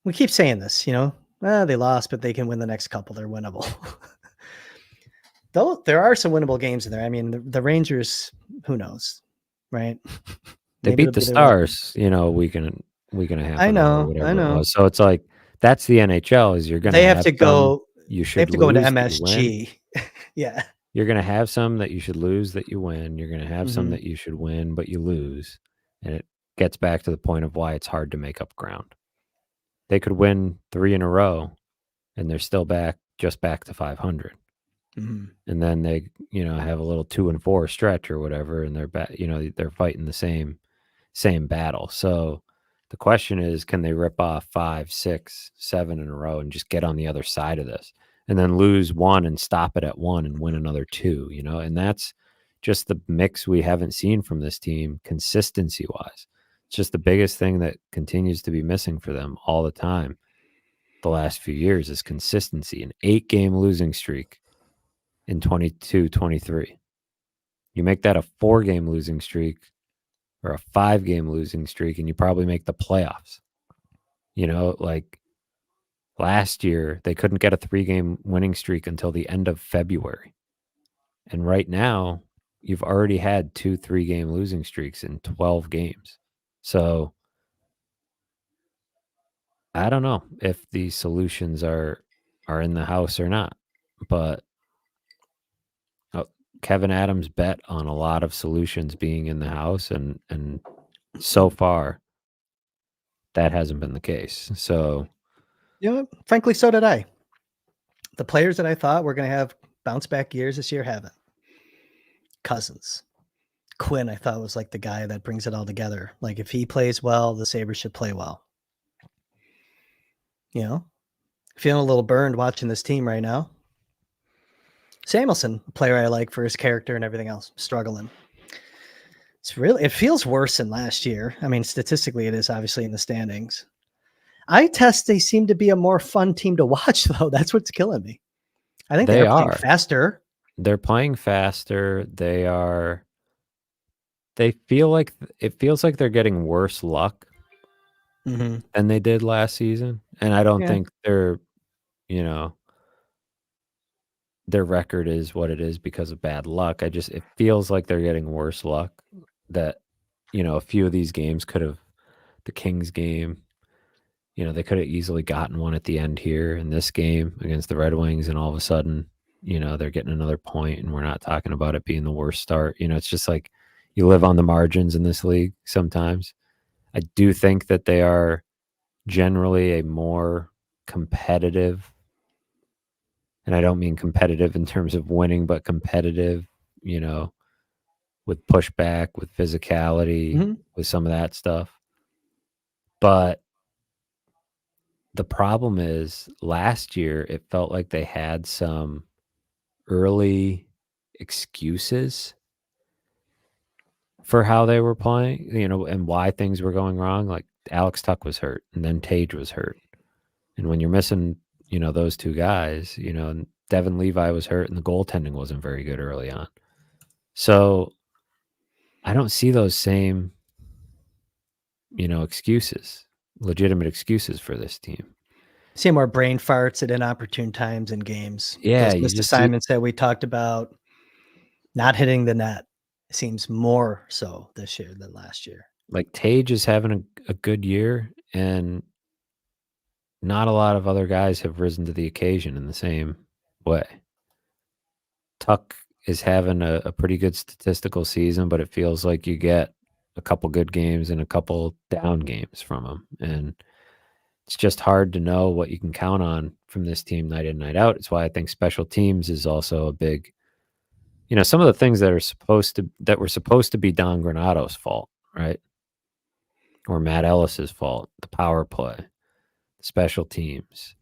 We keep saying this, they lost, but they can win the next couple. They're winnable. Though there are some winnable games in there. I mean, the Rangers, who knows, right? They beat the Stars, week and a half ago or whatever it was. So it's like, that's the NHL is you're going to have to go. You should they have to go into lose, MSG. Yeah. You're going to have some that you should lose that you win. You're going to have some that you should win, but you lose. And it gets back to the point of why it's hard to make up ground. They could win 3 in a row and they're still just back to 500. And then they, have a little 2-4 stretch or whatever. And they're back, they're fighting the same battle. So The question is, can they rip off 5, 6, 7 in a row and just get on the other side of this and then lose one and stop it at one and win another two, And that's just the mix we haven't seen from this team consistency wise. It's just the biggest thing that continues to be missing for them all the time the last few years is consistency. An 8-game losing streak in 22-23. You make that a 4-game losing streak or a 5-game losing streak, and you probably make the playoffs. Like last year, they couldn't get a 3-game winning streak until the end of February. And right now, you've already had 2 3-game losing streaks in 12 games. So I don't know if these solutions are in the house or not, but Kevin Adams bet on a lot of solutions being in the house, and so far that hasn't been the case. So, frankly, so did I. The players that I thought were going to have bounce back years this year haven't. Cousins. Quinn, I thought, was like the guy that brings it all together. Like, if he plays well, the Sabres should play well. Feeling a little burned watching this team right now. Samuelson, a player I like for his character and everything else, struggling. It feels worse than last year. I mean, statistically, it is obviously in the standings. Eye test, they seem to be a more fun team to watch, though. That's what's killing me. I think they are playing faster. They're playing faster. They feel like it feels like they're getting worse luck than they did last season. And I don't think their record is what it is because of bad luck. It feels like they're getting worse luck that, a few of these games the Kings game, they could have easily gotten one at the end here in this game against the Red Wings. And all of a sudden, they're getting another point and we're not talking about it being the worst start. It's just like you live on the margins in this league sometimes. I do think that they are generally a more competitive, and I don't mean competitive in terms of winning, but competitive, with pushback, with physicality, with some of that stuff. But the problem is last year, it felt like they had some early excuses for how they were playing, and why things were going wrong. Like Alex Tuck was hurt and then Tage was hurt. And when you're missing, those two guys, and Devin Levi was hurt and the goaltending wasn't very good early on. So I don't see those same, excuses, legitimate excuses for this team. See more brain farts at inopportune times in games. Yeah. Those missed assignments that we talked about, not hitting the net, seems more so this year than last year. Like Tage is having a good year, and not a lot of other guys have risen to the occasion in the same way. Tuck is having a pretty good statistical season, but it feels like you get a couple good games and a couple down games from him. And it's just hard to know what you can count on from this team night in, night out. It's why I think special teams is also a big, some of the things that were supposed to be Don Granato's fault, right? Or Matt Ellis's fault, the power play, special teams.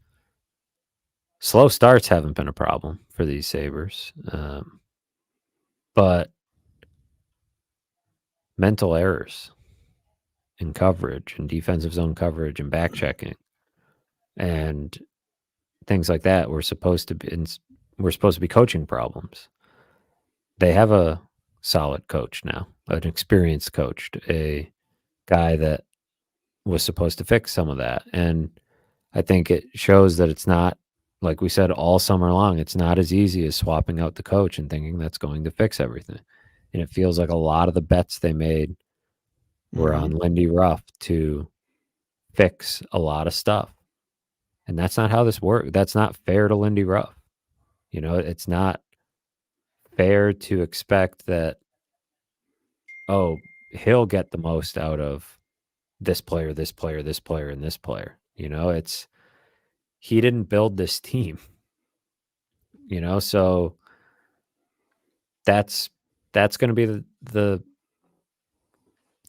Slow starts haven't been a problem for these Sabres. But mental errors in coverage and defensive zone coverage and back checking and things like that were supposed to be coaching problems. They have a solid coach now, an experienced coach, a guy that was supposed to fix some of that. And I think it shows that it's not, like we said all summer long, it's not as easy as swapping out the coach and thinking that's going to fix everything. And it feels like a lot of the bets they made were on Lindy Ruff to fix a lot of stuff. And that's not how this works. That's not fair to Lindy Ruff. It's not fair to expect that, he'll get the most out of this player, this player, this player, and this player. He didn't build this team. So that's going to be the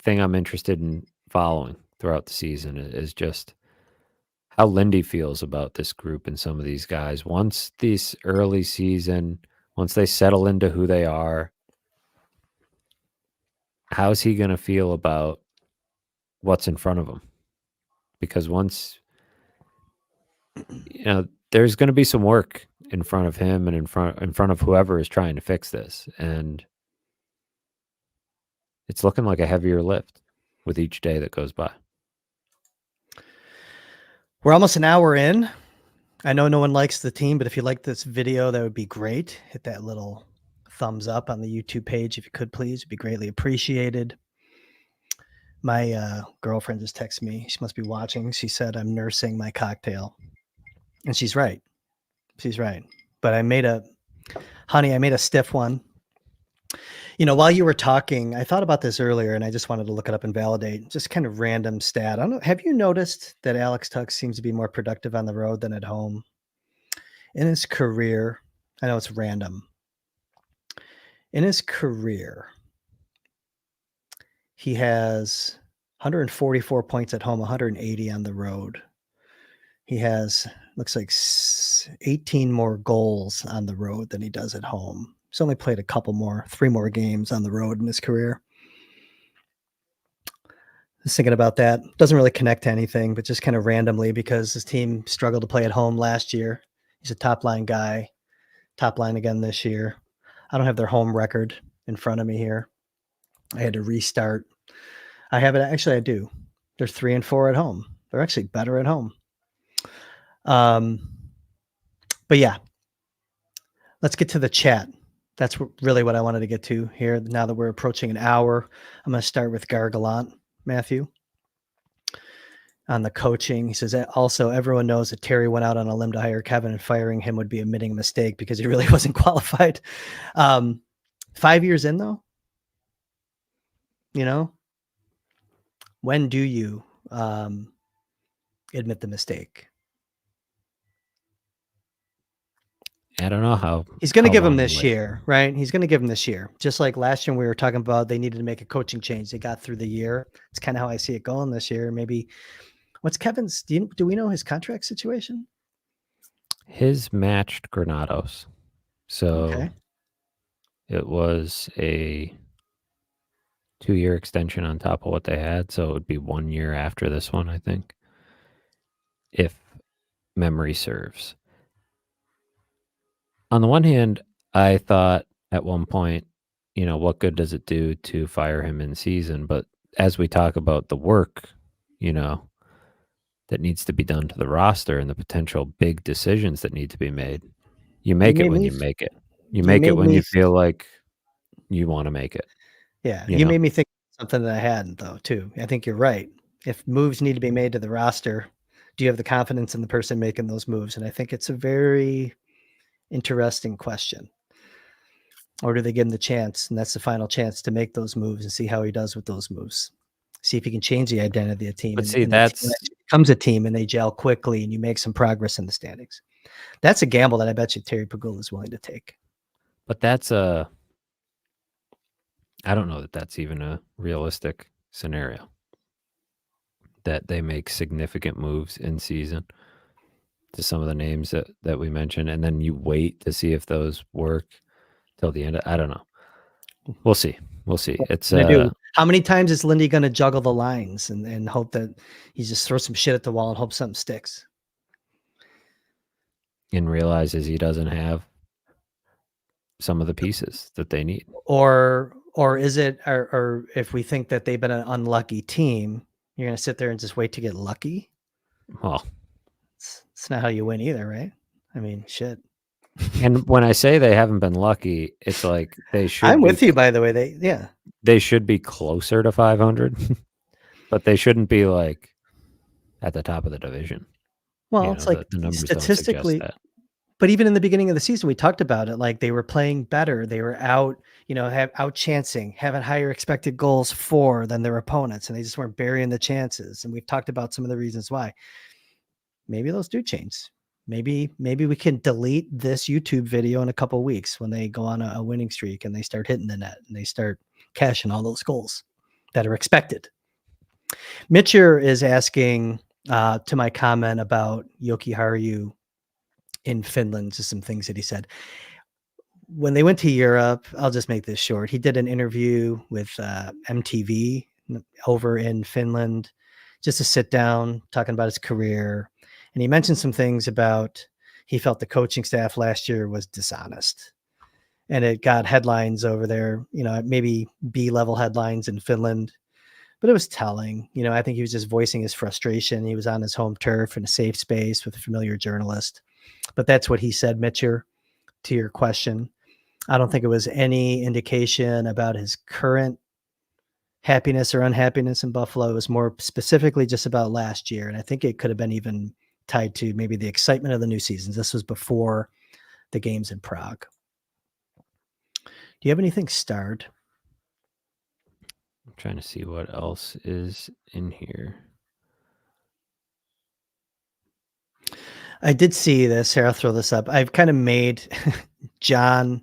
thing I'm interested in following throughout the season is just how Lindy feels about this group and some of these guys. Once this early season, once they settle into who they are, how's he going to feel about what's in front of him? Because once, there's going to be some work in front of him and in front of whoever is trying to fix this. And it's looking like a heavier lift with each day that goes by. We're almost an hour in. I know no one likes the team, but if you like this video, that would be great. Hit that little thumbs up on the YouTube page if you could, please. It'd be greatly appreciated. My girlfriend just texted me. She must be watching. She said, I'm nursing my cocktail. And she's right. She's right. But I made a stiff one. While you were talking, I thought about this earlier and I just wanted to look it up and validate. Just kind of random stat. I don't know. Have you noticed that Alex Tuck seems to be more productive on the road than at home? In his career, I know it's random. In his career, he has 144 points at home, 180 on the road. He has, looks like 18 more goals on the road than he does at home. He's only played 3 more games on the road in his career. Just thinking about that. Doesn't really connect to anything, but just kind of randomly because his team struggled to play at home last year. He's a top line guy, top line again this year. I don't have their home record in front of me here. I had to restart. I have it. Actually, I do. They're 3-4 at home. They're actually better at home. But yeah, let's get to the chat. That's really what I wanted to get to here. Now that we're approaching an hour, I'm going to start with Gargalant, Matthew. On the coaching, he says, also, everyone knows that Terry went out on a limb to hire Kevin, and firing him would be admitting a mistake because he really wasn't qualified. 5 years in, though, when do you admit the mistake? I don't know how. He's going to give him this year, right? He's going to give him this year. Just like last year we were talking about, they needed to make a coaching change. They got through the year. It's kind of how I see it going this year. Maybe what's Kevin's? Do we know his contract situation? His matched Granado's. So It was a 2-year extension on top of what they had. So it would be 1 year after this one, I think, if memory serves. On the one hand, I thought at one point, what good does it do to fire him in season? But as we talk about the work, that needs to be done to the roster and the potential big decisions that need to be made, you make it when you make it. You make it when you feel like you want to make it. Yeah. You made me think of something that I hadn't, though, too. I think you're right. If moves need to be made to the roster, do you have the confidence in the person making those moves? And I think it's a very interesting question. Or do they give him the chance, and that's the final chance to make those moves and see how he does with those moves? See if he can change the identity of the team. But see, that's becomes a team and they gel quickly and you make some progress in the standings. That's a gamble that I bet you Terry Pagula is willing to take. But I don't know that that's even a realistic scenario, that they make significant moves in season to some of the names that we mentioned, and then you wait to see if those work till the end. I don't know. We'll see. It's how many times is Lindy going to juggle the lines and hope that he just throws some shit at the wall and hope something sticks? And realizes he doesn't have some of the pieces that they need. Or is it, or if we think that they've been an unlucky team, you're going to sit there and just wait to get lucky? Well, it's not how you win either, right? I mean, shit. And when I say they haven't been lucky, it's like they should. I'm with you, by the way. They should be closer to 500, but they shouldn't be like at the top of the division. Well, it's like the numbers statistically, don't suggest that. But even in the beginning of the season, we talked about it. Like they were playing better. They were out chancing, having higher expected goals for than their opponents, and they just weren't burying the chances. And we've talked about some of the reasons why. Maybe those do change. Maybe we can delete this YouTube video in a couple of weeks when they go on a winning streak and they start hitting the net and they start cashing all those goals that are expected. Mitcher is asking to my comment about Yoki Haru in Finland, just some things that he said. When they went to Europe, I'll just make this short. He did an interview with MTV over in Finland, just to sit down, talking about his career. And he mentioned some things about he felt the coaching staff last year was dishonest. And it got headlines over there, maybe B-level headlines in Finland, but it was telling. I think he was just voicing his frustration. He was on his home turf in a safe space with a familiar journalist. But that's what he said, Mitcher, to your question. I don't think it was any indication about his current happiness or unhappiness in Buffalo. It was more specifically just about last year. And I think it could have been even tied to maybe the excitement of the new seasons. This was before the games in Prague. Do you have anything starred? I'm trying to see what else is in here. I did see this. Here, I'll throw this up. I've kind of made John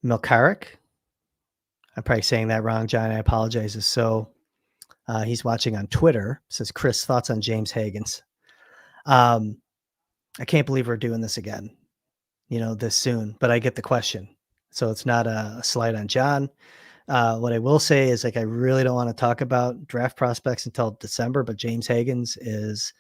Milkarik. I'm probably saying that wrong, John. I apologize. So he's watching on Twitter. Says, Kris, thoughts on James Higgins? I can't believe we're doing this again, this soon, but I get the question. So it's not a slight on John. What I will say is, I really don't want to talk about draft prospects until December, but James Higgins is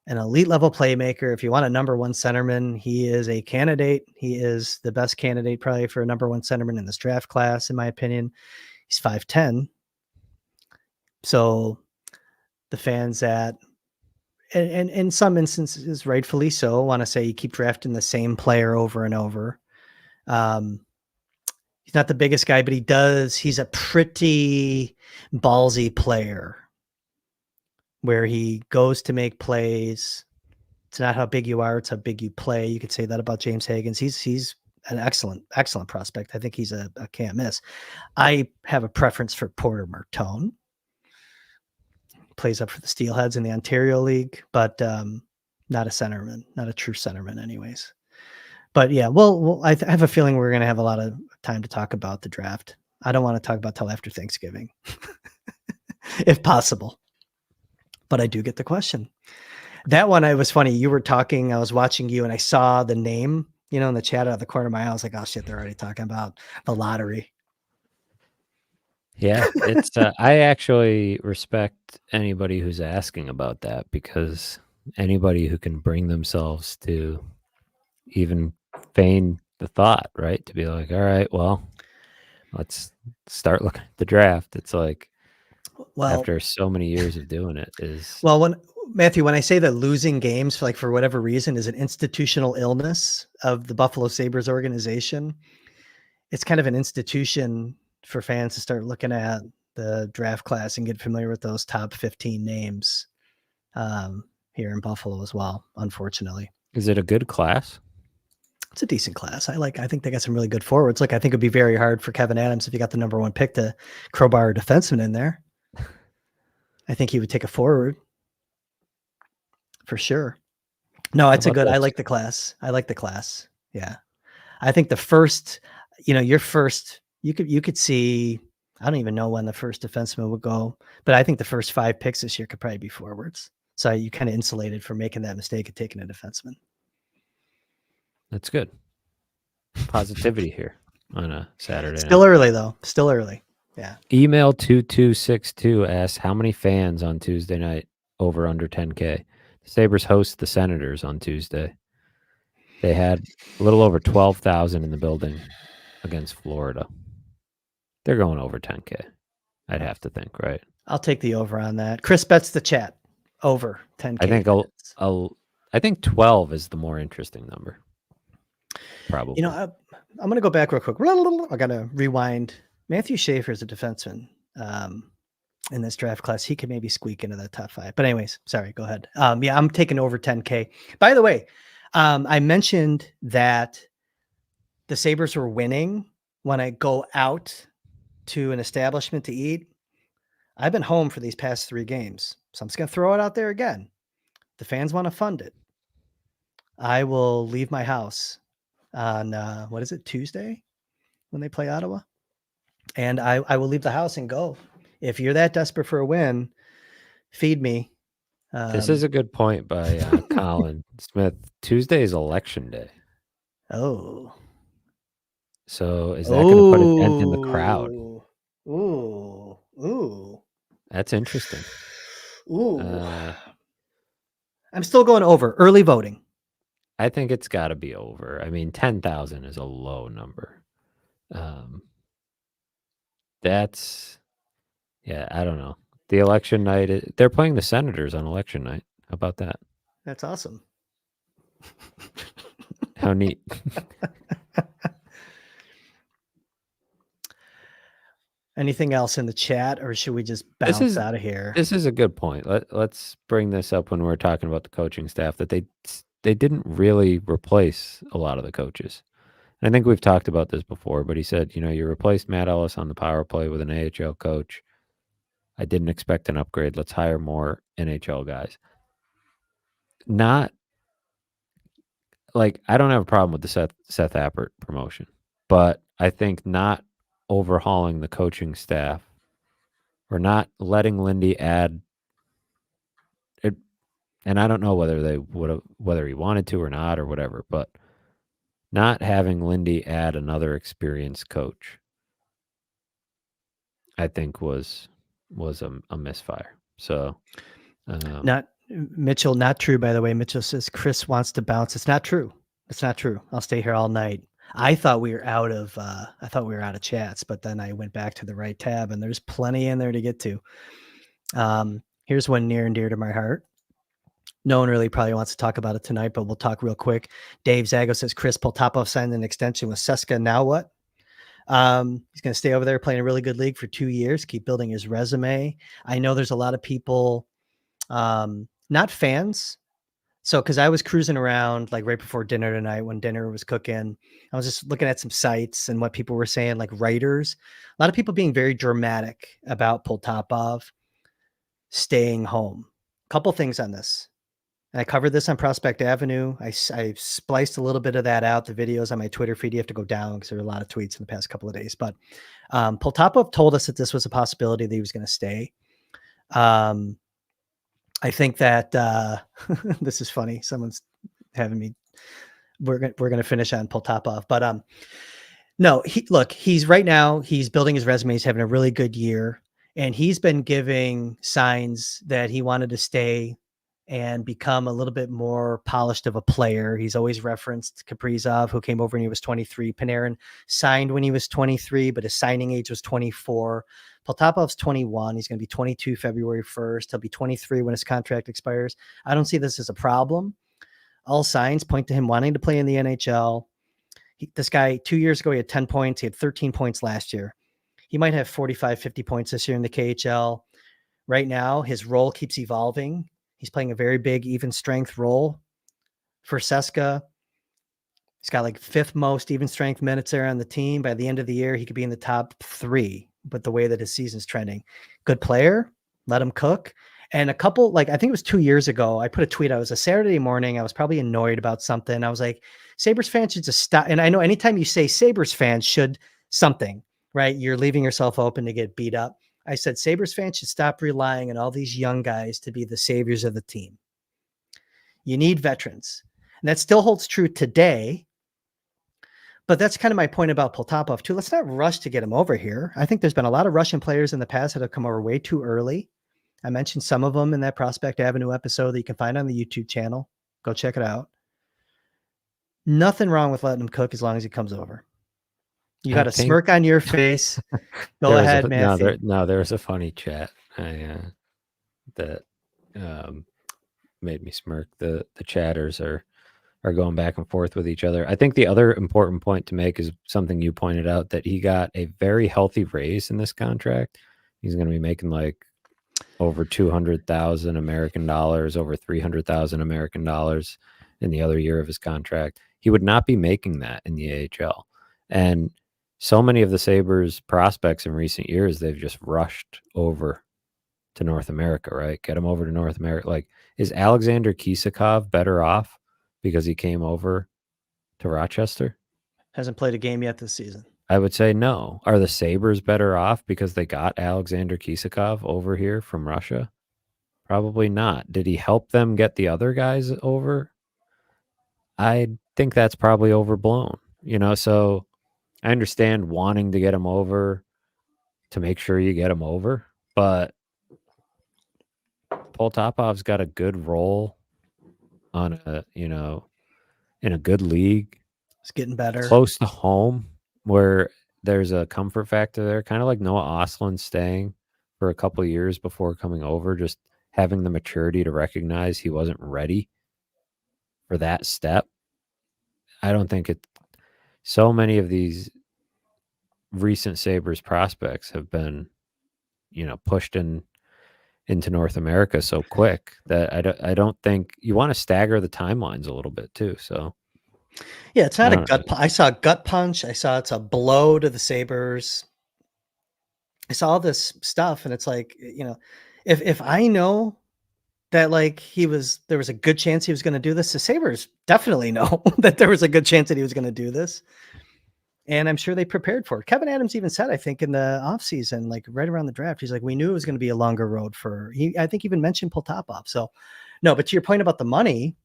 an elite level playmaker. If you want a number one centerman, he is a candidate. He is the best candidate probably for a number one centerman in this draft class, in my opinion. He's 5'10". So the fans that, and in some instances, rightfully so, want to say you keep drafting the same player over and over. He's not the biggest guy, but he's a pretty ballsy player where he goes to make plays. It's not how big you are, it's how big you play. You could say that about James Higgins. He's an excellent prospect. I think he's a can't miss. I have a preference for Porter Martone. Plays up for the Steelheads in the Ontario League, but not a centerman, not a true centerman anyways. But yeah, well, I have a feeling we're going to have a lot of time to talk about the draft. I don't want to talk about till after Thanksgiving, if possible. But I do get the question. That one, I was funny. You were talking, I was watching you, and I saw the name, in the chat out of the corner of my eye. I was like, oh shit, they're already talking about the lottery. Yeah, it's I actually respect anybody who's asking about that, because anybody who can bring themselves to even feign the thought, right? To be like, all right, well, let's start looking at the draft. It's like, well, after so many years of doing it is. Well, Matthew, when I say that losing games for whatever reason is an institutional illness of the Buffalo Sabres organization, it's kind of an institution for fans to start looking at the draft class and get familiar with those top 15 names here in Buffalo as well, unfortunately. Is it a good class? It's a decent class. I think they got some really good forwards. Look, I think it'd be very hard for Kevin Adams, if he got the number one pick, to crowbar a defenseman in there. I think he would take a forward for sure. No, it's a good, I like the class. Yeah. I think the first, your first, you could see, I don't even know when the first defenseman would go, but I think the first 5 picks this year could probably be forwards. So you kind of insulated from making that mistake of taking a defenseman. That's good. Positivity here on a Saturday Still night. early though. Still early. Yeah. Email 2262 asks, how many fans on Tuesday night over under 10K? The Sabres host the Senators on Tuesday. They had a little over 12,000 in the building against Florida. They're going over 10K, I'd have to think, right? I'll take the over on that. Kris bets the chat over 10K. I think 12 is the more interesting number. Probably. I'm going to go back real quick. I got to rewind. Matthew Schaefer is a defenseman in this draft class. He could maybe squeak into the top 5. But anyways, sorry, go ahead. Yeah, I'm taking over 10K. By the way, I mentioned that the Sabres were winning when I go out to an establishment to eat. I've been home for these past 3 games, so I'm just going to throw it out there again. The fans want to fund it. I will leave my house on, Tuesday when they play Ottawa? And I will leave the house and go. if you're that desperate for a win, feed me. This is a good point by Colin Smith. Tuesday is election day. Oh. So is that going to put a dent in the crowd? Ooh. That's interesting. Ooh. I'm still going over early voting. I think it's got to be over. I mean, 10,000 is a low number. That's, yeah, I don't know. The election night, they're playing the Senators on election night. How about that? That's awesome. How neat. Anything else in the chat, or should we just bounce out of here? This is a good point. Let's bring this up when we're talking about the coaching staff, that they didn't really replace a lot of the coaches. I think we've talked about this before, but he said, you replaced Matt Ellis on the power play with an AHL coach. I didn't expect an upgrade. Let's hire more NHL guys. Not like, I don't have a problem with the Seth Appert promotion, but I think not overhauling the coaching staff or not letting Lindy add it. And I don't know whether he wanted to or not or whatever, but not having Lindy add another experienced coach, I think was a misfire. So, Not Mitchell, not true, by the way. Mitchell says Kris wants to bounce. It's not true. It's not true. I'll stay here all night. I thought we were out of chats, but then I went back to the right tab and there's plenty in there to get to. Here's one near and dear to my heart. No one really probably wants to talk about it tonight, but we'll talk real quick. Dave Zago says Kris Poltapov signed an extension with Seska. Now what? He's going to stay over there playing a really good league for 2 years, keep building his resume. I know there's a lot of people, not fans. So, cause I was cruising around like right before dinner tonight when dinner was cooking, I was just looking at some sites and what people were saying, like writers, a lot of people being very dramatic about Poltapov staying home. Couple things on this. And I covered this on Prospect Avenue. I spliced a little bit of that out. The videos on my Twitter feed, you have to go down because there are a lot of tweets in the past couple of days. But Poltapov told us that this was a possibility that he was going to stay. I think that this is funny. Someone's having me. We're going to finish on Poltapov, but no. He's right now. He's building his resume. He's having a really good year, and he's been giving signs that he wanted to stay and become a little bit more polished of a player. He's always referenced Kaprizov, who came over when he was 23. Panarin signed when he was 23, but his signing age was 24. Poltapov's 21. He's going to be 22 February 1st. He'll be 23 when his contract expires. I don't see this as a problem. All signs point to him wanting to play in the NHL. This guy, 2 years ago, he had 10 points. He had 13 points last year. He might have 45, 50 points this year in the KHL. Right now, his role keeps evolving. He's playing a very big, even strength role for Seska. He's got like 5th most even strength minutes there on the team. By the end of the year, he could be in the top 3, but the way that his season's trending. Good player, let him cook. And a couple, like, I think it was 2 years ago, I put a tweet. I was a Saturday morning. I was probably annoyed about something. I was like, Sabres fans should just stop. And I know anytime you say Sabres fans should something, right? You're leaving yourself open to get beat up. I said, Sabres fans should stop relying on all these young guys to be the saviors of the team. You need veterans. And that still holds true today. But that's kind of my point about Poltapov too. Let's not rush to get him over here. I think there's been a lot of Russian players in the past that have come over way too early. I mentioned some of them in that Prospect Avenue episode that you can find on the YouTube channel. Go check it out. Nothing wrong with letting him cook as long as he comes over. You got a smirk on your face. Go ahead, Matthew. There's a funny chat that made me smirk. The chatters are going back and forth with each other. I think the other important point to make is something you pointed out, that he got a very healthy raise in this contract. He's going to be making like over 200,000 American dollars, over 300,000 American dollars in the other year of his contract. He would not be making that in the AHL. And so many of the Sabres prospects in recent years, they've just rushed over to North America, right? Get him over to North America. Like, is Alexander Kisakov better off because he came over to Rochester? Hasn't played a game yet this season. I would say no. Are the Sabres better off because they got Alexander Kisakov over here from Russia? Probably not. Did he help them get the other guys over? I think that's probably overblown. So I understand wanting to get him over to make sure you get him over, but Poltapov's got a good role on in a good league. It's getting better. Close to home where there's a comfort factor there, kind of like Noah Ostlund staying for a couple of years before coming over, just having the maturity to recognize he wasn't ready for that step. I don't think so many of these recent Sabres prospects have been, pushed into North America so quick that I don't think you want to stagger the timelines a little bit too. So yeah, it's not a gut. I saw a gut punch. I saw it's a blow to the Sabres. I saw all this stuff, and it's like, if I know that like there was a good chance he was going to do this, the Sabres definitely know that there was a good chance that he was going to do this. And I'm sure they prepared for it. Kevin Adams even said, I think in the offseason, like right around the draft, he's like, we knew it was going to be a longer road I think even mentioned Poltapov. So no, but to your point about the money,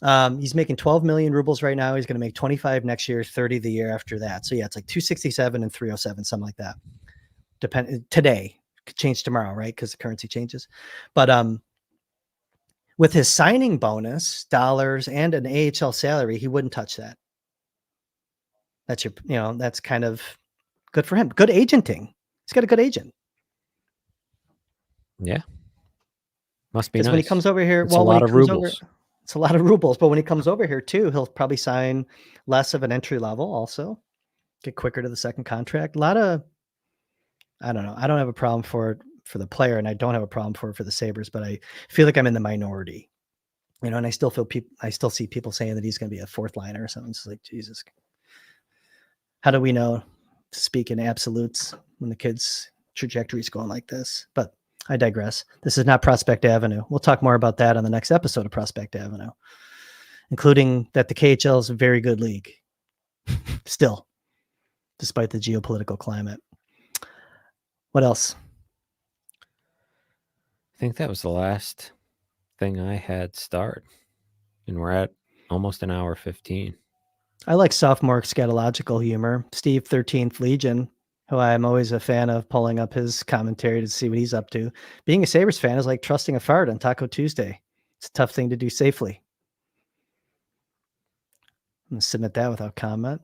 he's making 12 million rubles right now. He's going to make 25 next year, 30 the year after that. So yeah, it's like 267 and 307, something like that. Today, could change tomorrow, right? Because the currency changes. But with his signing bonus, dollars, and an AHL salary, he wouldn't touch that. That's that's kind of good for him. Good agenting. He's got a good agent. Yeah. Must be nice. When he comes over here, it's a lot of rubles. It's a lot of rubles. But when he comes over here too, he'll probably sign less of an entry level also. Get quicker to the second contract. A lot of, I don't know. I don't have a problem for it for the player, and I don't have a problem for it for the Sabres, but I feel like I'm in the minority. And I still see people saying that he's going to be a fourth liner or something. It's like, Jesus. How do we know to speak in absolutes when the kid's trajectory is going like this? But I digress. This is not Prospect Avenue. We'll talk more about that on the next episode of Prospect Avenue, including that the KHL is a very good league still, despite the geopolitical climate. What else? I think that was the last thing I had start, and we're at almost an hour 15. I like sophomore scatological humor. Steve 13th Legion, who I'm always a fan of, pulling up his commentary to see what he's up to. Being a Sabres fan is like trusting a fart on Taco Tuesday. It's a tough thing to do safely. I'm going to submit that without comment.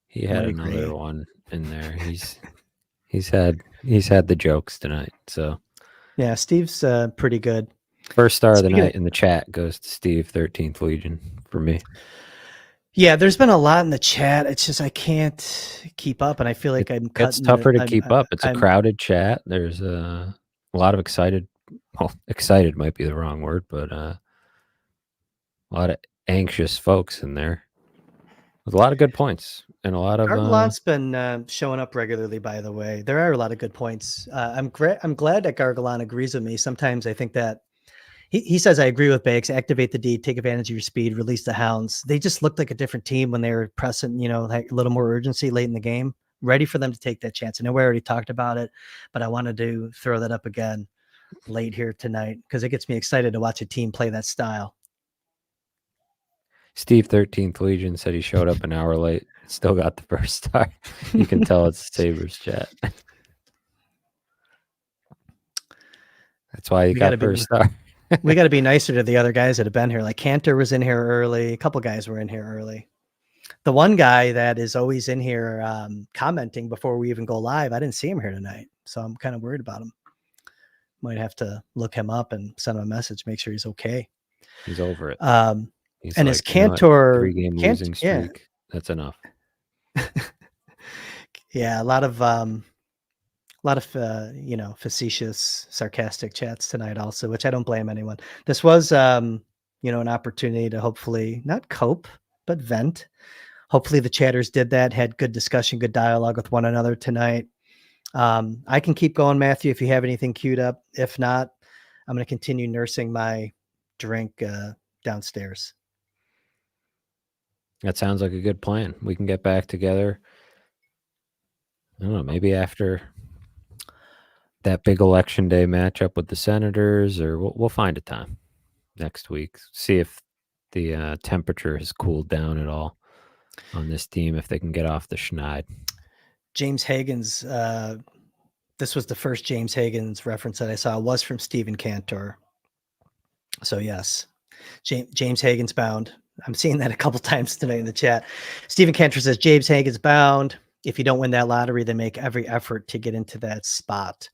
He had another one in there. He's had the jokes tonight. So yeah, Steve's pretty good. First star of the night in the chat goes to Steve 13th Legion for me. Yeah, there's been a lot in the chat. It's just I can't keep up, and I feel like I'm cutting. It's tougher to keep up. It's a crowded chat. There's a lot of excited. Well, excited might be the wrong word, but a lot of anxious folks in there. With a lot of good points and a lot of. Gargalon's been showing up regularly. By the way, there are a lot of good points. I'm glad that Gargalon agrees with me. Sometimes I think that. He says, I agree with Bakes. Activate the D, take advantage of your speed, release the Hounds. They just looked like a different team when they were pressing, like a little more urgency late in the game, ready for them to take that chance. I know we already talked about it, but I wanted to throw that up again late here tonight because it gets me excited to watch a team play that style. Steve 13th Legion said he showed up an hour late, still got the first star. You can tell it's Sabres chat. That's why he got first star. We got to be nicer to the other guys that have been here. Like Cantor was in here early. A couple guys were in here early. The one guy that is always in here commenting before we even go live, I didn't see him here tonight. So I'm kind of worried about him. Might have to look him up and send him a message, make sure he's okay. He's over it. And his Cantor 3-game losing streak. Yeah. That's enough. Yeah, a lot of facetious, sarcastic chats tonight also, which I don't blame anyone. This was, an opportunity to hopefully not cope, but vent. Hopefully the chatters did that, had good discussion, good dialogue with one another tonight. I can keep going, Matthew, if you have anything queued up. If not, I'm going to continue nursing my drink downstairs. That sounds like a good plan. We can get back together. I don't know, maybe after that big election day matchup with the Senators, or we'll find a time next week. See if the temperature has cooled down at all on this team, if they can get off the schneid. James Hagen's, this was the first James Hagen's reference that I saw, was from Stephen Cantor. So yes, James Hagen's bound. I'm seeing that a couple times tonight in the chat. Stephen Cantor says James Hagen's bound. If you don't win that lottery, they make every effort to get into that spot.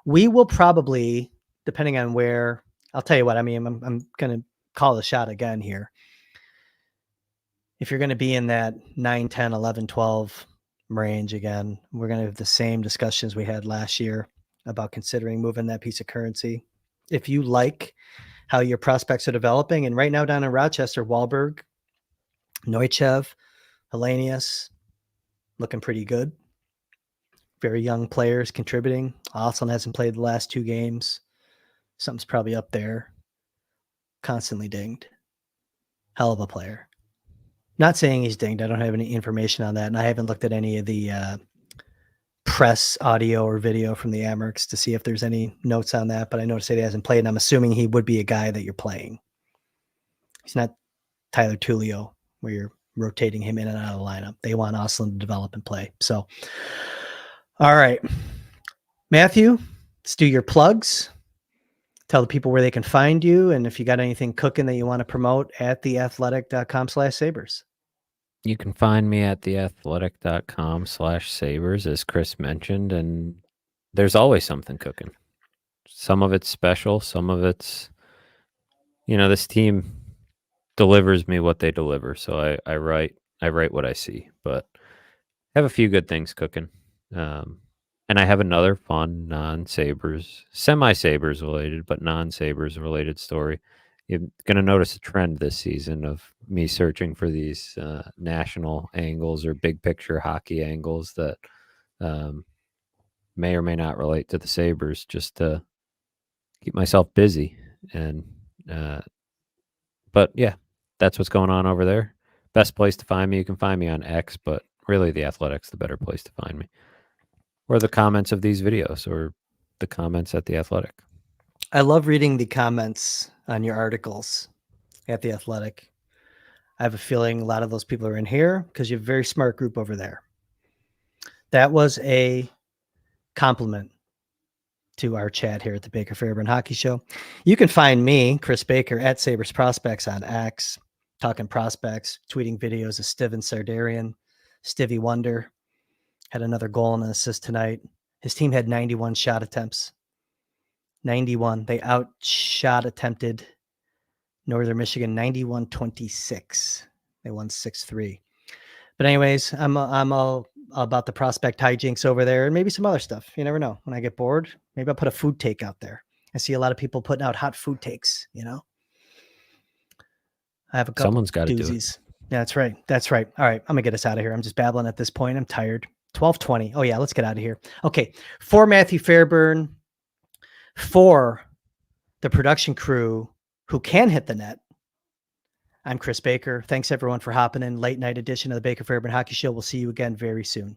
We will probably, depending on where, I'll tell you what, I mean, I'm going to call the shot again here. If you're going to be in that 9, 10, 11, 12 range again, we're going to have the same discussions we had last year about considering moving that piece of currency. If you like how your prospects are developing, and right now down in Rochester, Wahlberg, Neuchev, Hellenius, looking pretty good. Very young players contributing. Austin hasn't played the last 2 games. Something's probably up there. Constantly dinged. Hell of a player. Not saying he's dinged. I don't have any information on that. And I haven't looked at any of the press audio or video from the Amerks to see if there's any notes on that. But I noticed that he hasn't played, and I'm assuming he would be a guy that you're playing. He's not Tyler Tullio, where you're rotating him in and out of the lineup. They want Austin to develop and play. So, all right. Matthew, let's do your plugs. Tell the people where they can find you, and if you got anything cooking that you want to promote at theathletic.com/Sabres. You can find me at theathletic.com/Sabres, as Kris mentioned, and there's always something cooking. Some of it's special, some of it's, this team delivers me what they deliver. So I write what I see, but I have a few good things cooking. And I have another fun non-Sabres, semi-Sabres related, but non-Sabres related story. You're going to notice a trend this season of me searching for these national angles or big picture hockey angles that may or may not relate to the Sabres, just to keep myself busy. And but yeah, that's what's going on over there. Best place to find me. You can find me on X, but really The Athletic's the better place to find me. Or the comments of these videos, or the comments at The Athletic. I love reading the comments on your articles at The Athletic. I have a feeling a lot of those people are in here because you have a very smart group over there. That was a compliment to our chat here at the Baker Fairburn Hockey Show. You can find me, Kris Baker, at Sabres Prospects on X, talking prospects, tweeting videos of Steven Sardarian, Stevie Wonder. Had another goal and an assist tonight. His team had 91 shot attempts. 91. They outshot attempted Northern Michigan 91-26. They won 6-3. But anyways, I'm all about the prospect hijinks over there, and maybe some other stuff. You never know. When I get bored, maybe I'll put a food take out there. I see a lot of people putting out hot food takes, I have a couple Someone's got to do doozies. Yeah, that's right. That's right. All right, I'm going to get us out of here. I'm just babbling at this point. I'm tired. 12:20. Oh, yeah, let's get out of here. Okay, for Matthew Fairburn, for the production crew who can hit the net, I'm Kris Baker. Thanks, everyone, for hopping in. Late night edition of the Baker Fairburn Hockey Show. We'll see you again very soon.